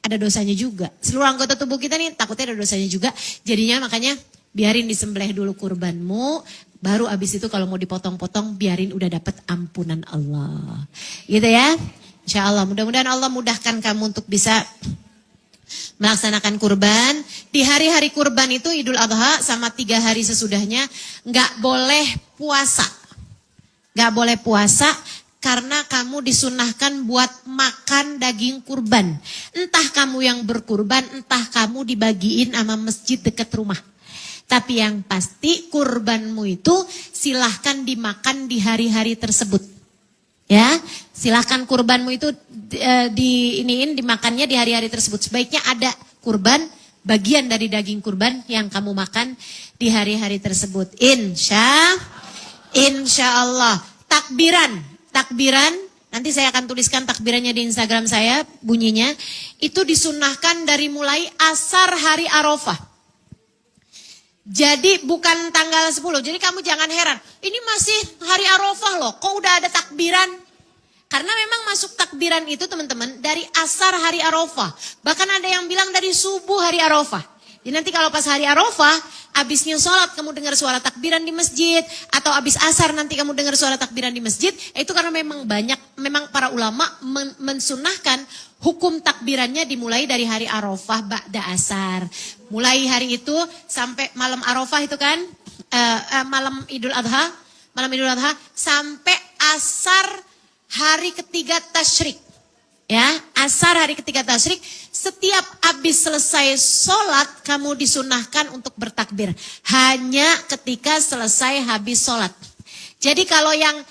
ada dosanya juga. Seluruh anggota tubuh kita nih takutnya ada dosanya juga. Jadinya makanya biarin disembelih dulu kurbanmu. Baru abis itu kalau mau dipotong-potong biarin udah dapat ampunan Allah. Gitu ya. Insya Allah mudah-mudahan Allah mudahkan kamu untuk bisa melaksanakan kurban. Di hari-hari kurban itu Idul Adha sama 3 hari sesudahnya nggak boleh puasa. Nggak boleh puasa karena kamu disunahkan buat makan daging kurban. Entah kamu yang berkurban, entah kamu dibagiin sama masjid dekat rumah. Tapi yang pasti kurbanmu itu silahkan dimakan di hari-hari tersebut. Ya, silahkan kurbanmu itu dimakannya di hari-hari tersebut. Sebaiknya ada kurban, bagian dari daging kurban yang kamu makan di hari-hari tersebut. Insya Allah. Takbiran, nanti saya akan tuliskan takbirannya di Instagram saya, bunyinya. Itu disunahkan dari mulai asar hari Arafah. Jadi bukan tanggal 10. Jadi kamu jangan heran. Ini masih hari Arafah loh. Kok udah ada takbiran? Karena memang masuk takbiran itu teman-teman dari asar hari Arafah. Bahkan ada yang bilang dari subuh hari Arafah. Jadi nanti kalau pas hari Arafah, abisnya sholat kamu dengar suara takbiran di masjid. Atau abis asar nanti kamu dengar suara takbiran di masjid. Itu karena memang para ulama mensunahkan hukum takbirannya dimulai dari hari Arafah ba'da asar. Mulai hari itu sampai malam Arafah itu kan, malam Idul Adha sampai asar hari ketiga tasyrik. Ya, asar hari ketiga tasyrik, setiap habis selesai sholat kamu disunahkan untuk bertakbir. Hanya ketika selesai habis sholat. Jadi kalau yang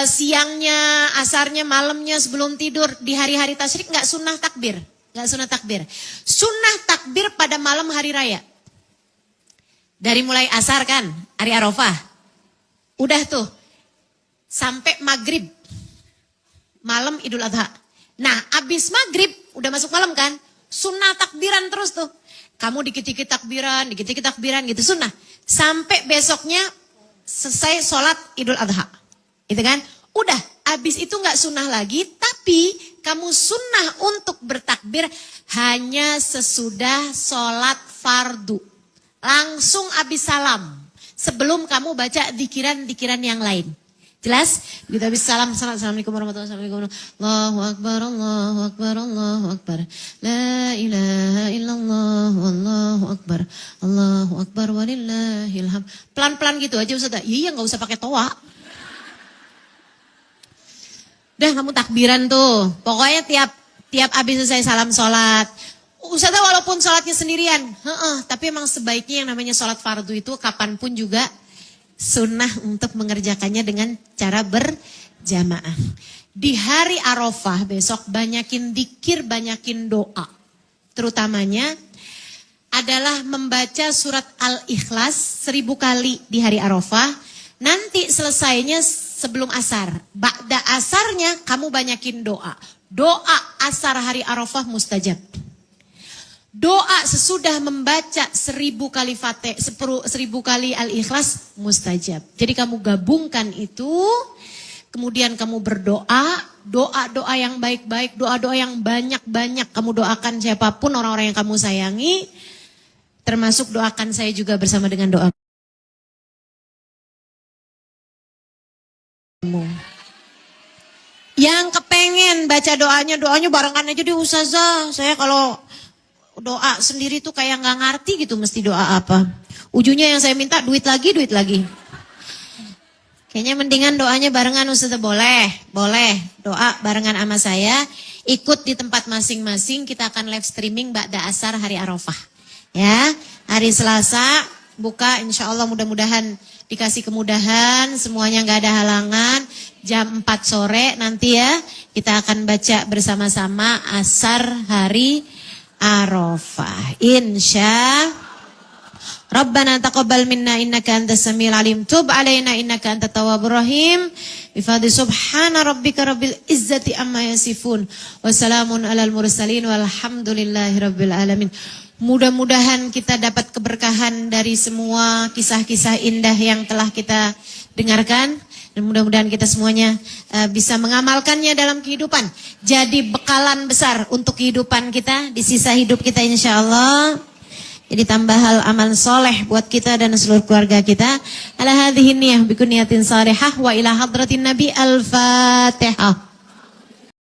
siangnya, asarnya, malamnya sebelum tidur di hari-hari tasyrik nggak sunnah takbir. Nggak sunnah takbir. Sunnah takbir pada malam hari raya. Dari mulai asar kan, hari Arafah. Udah tuh, sampai maghrib. Malam Idul Adha. Nah, abis maghrib, udah masuk malam kan, sunnah takbiran terus tuh. Kamu dikit-dikit takbiran gitu sunnah. Sampai besoknya selesai sholat Idul Adha. Itu kan, udah abis itu gak sunnah lagi, tapi kamu sunnah untuk bertakbir hanya sesudah sholat fardu. Langsung abis salam. Sebelum kamu baca zikiran-zikiran yang lain. Jelas? Kita habis salam. Assalamualaikum warahmatullahi wabarakatuh. Allahu Akbar, Allahu Akbar, Allahu Akbar. La ilaha illallah, Allahu Akbar. Allahu Akbar, walillahil hamd. Pelan-pelan gitu aja Ustaz. Iya gak usah pakai toa. Udah kamu takbiran tuh. Pokoknya tiap habis selesai salam sholat. Ustazah walaupun sholatnya sendirian. Tapi emang sebaiknya yang namanya sholat fardu itu kapanpun juga sunnah untuk mengerjakannya dengan cara berjamaah. Di hari Arafah besok banyakin dzikir, banyakin doa. Terutamanya adalah membaca surat Al-Ikhlas 1000 kali di hari Arafah. Nanti selesainya sebelum asar. Ba'da asarnya kamu banyakin doa. Doa asar hari Arafah mustajab. Doa sesudah membaca 1000 kali Fatih, 1000 kali Al-Ikhlas mustajab. Jadi kamu gabungkan itu, kemudian kamu berdoa, doa-doa yang baik-baik, doa-doa yang banyak-banyak kamu doakan siapapun orang-orang yang kamu sayangi, termasuk doakan saya juga bersama dengan doa. Yang kepengen baca doanya barengan aja di Ustazah. Saya kalau doa sendiri tuh kayak nggak ngerti gitu mesti doa apa. Ujungnya yang saya minta duit lagi. Kayaknya mendingan doanya barengan Ustazah. Boleh doa barengan sama saya. Ikut di tempat masing-masing, kita akan live streaming ba'da asar hari Arafah. Ya, hari Selasa buka, insya Allah mudah-mudahan dikasih kemudahan, semuanya nggak ada halangan. Jam 4 sore nanti ya kita akan baca bersama-sama asar hari Arafah. Insya Rabbana taqabbal minna innaka antas samiul alim, tub alaina innaka antat tawwabur rahim. Bifadli subhana rabbika rabbil izzati amma yasifun. Wassalamun alal mursalin walhamdulillahi rabbil alamin. Mudah-mudahan kita dapat keberkahan dari semua kisah-kisah indah yang telah kita dengarkan. Dan mudah-mudahan kita semuanya bisa mengamalkannya dalam kehidupan. Jadi bekalan besar untuk kehidupan kita di sisa hidup kita insya Allah. Jadi tambah hal amal soleh buat kita dan seluruh keluarga kita. Ala hadhihi niyah bikuniyatin sarihah wa ila hadratin nabi al-fatihah.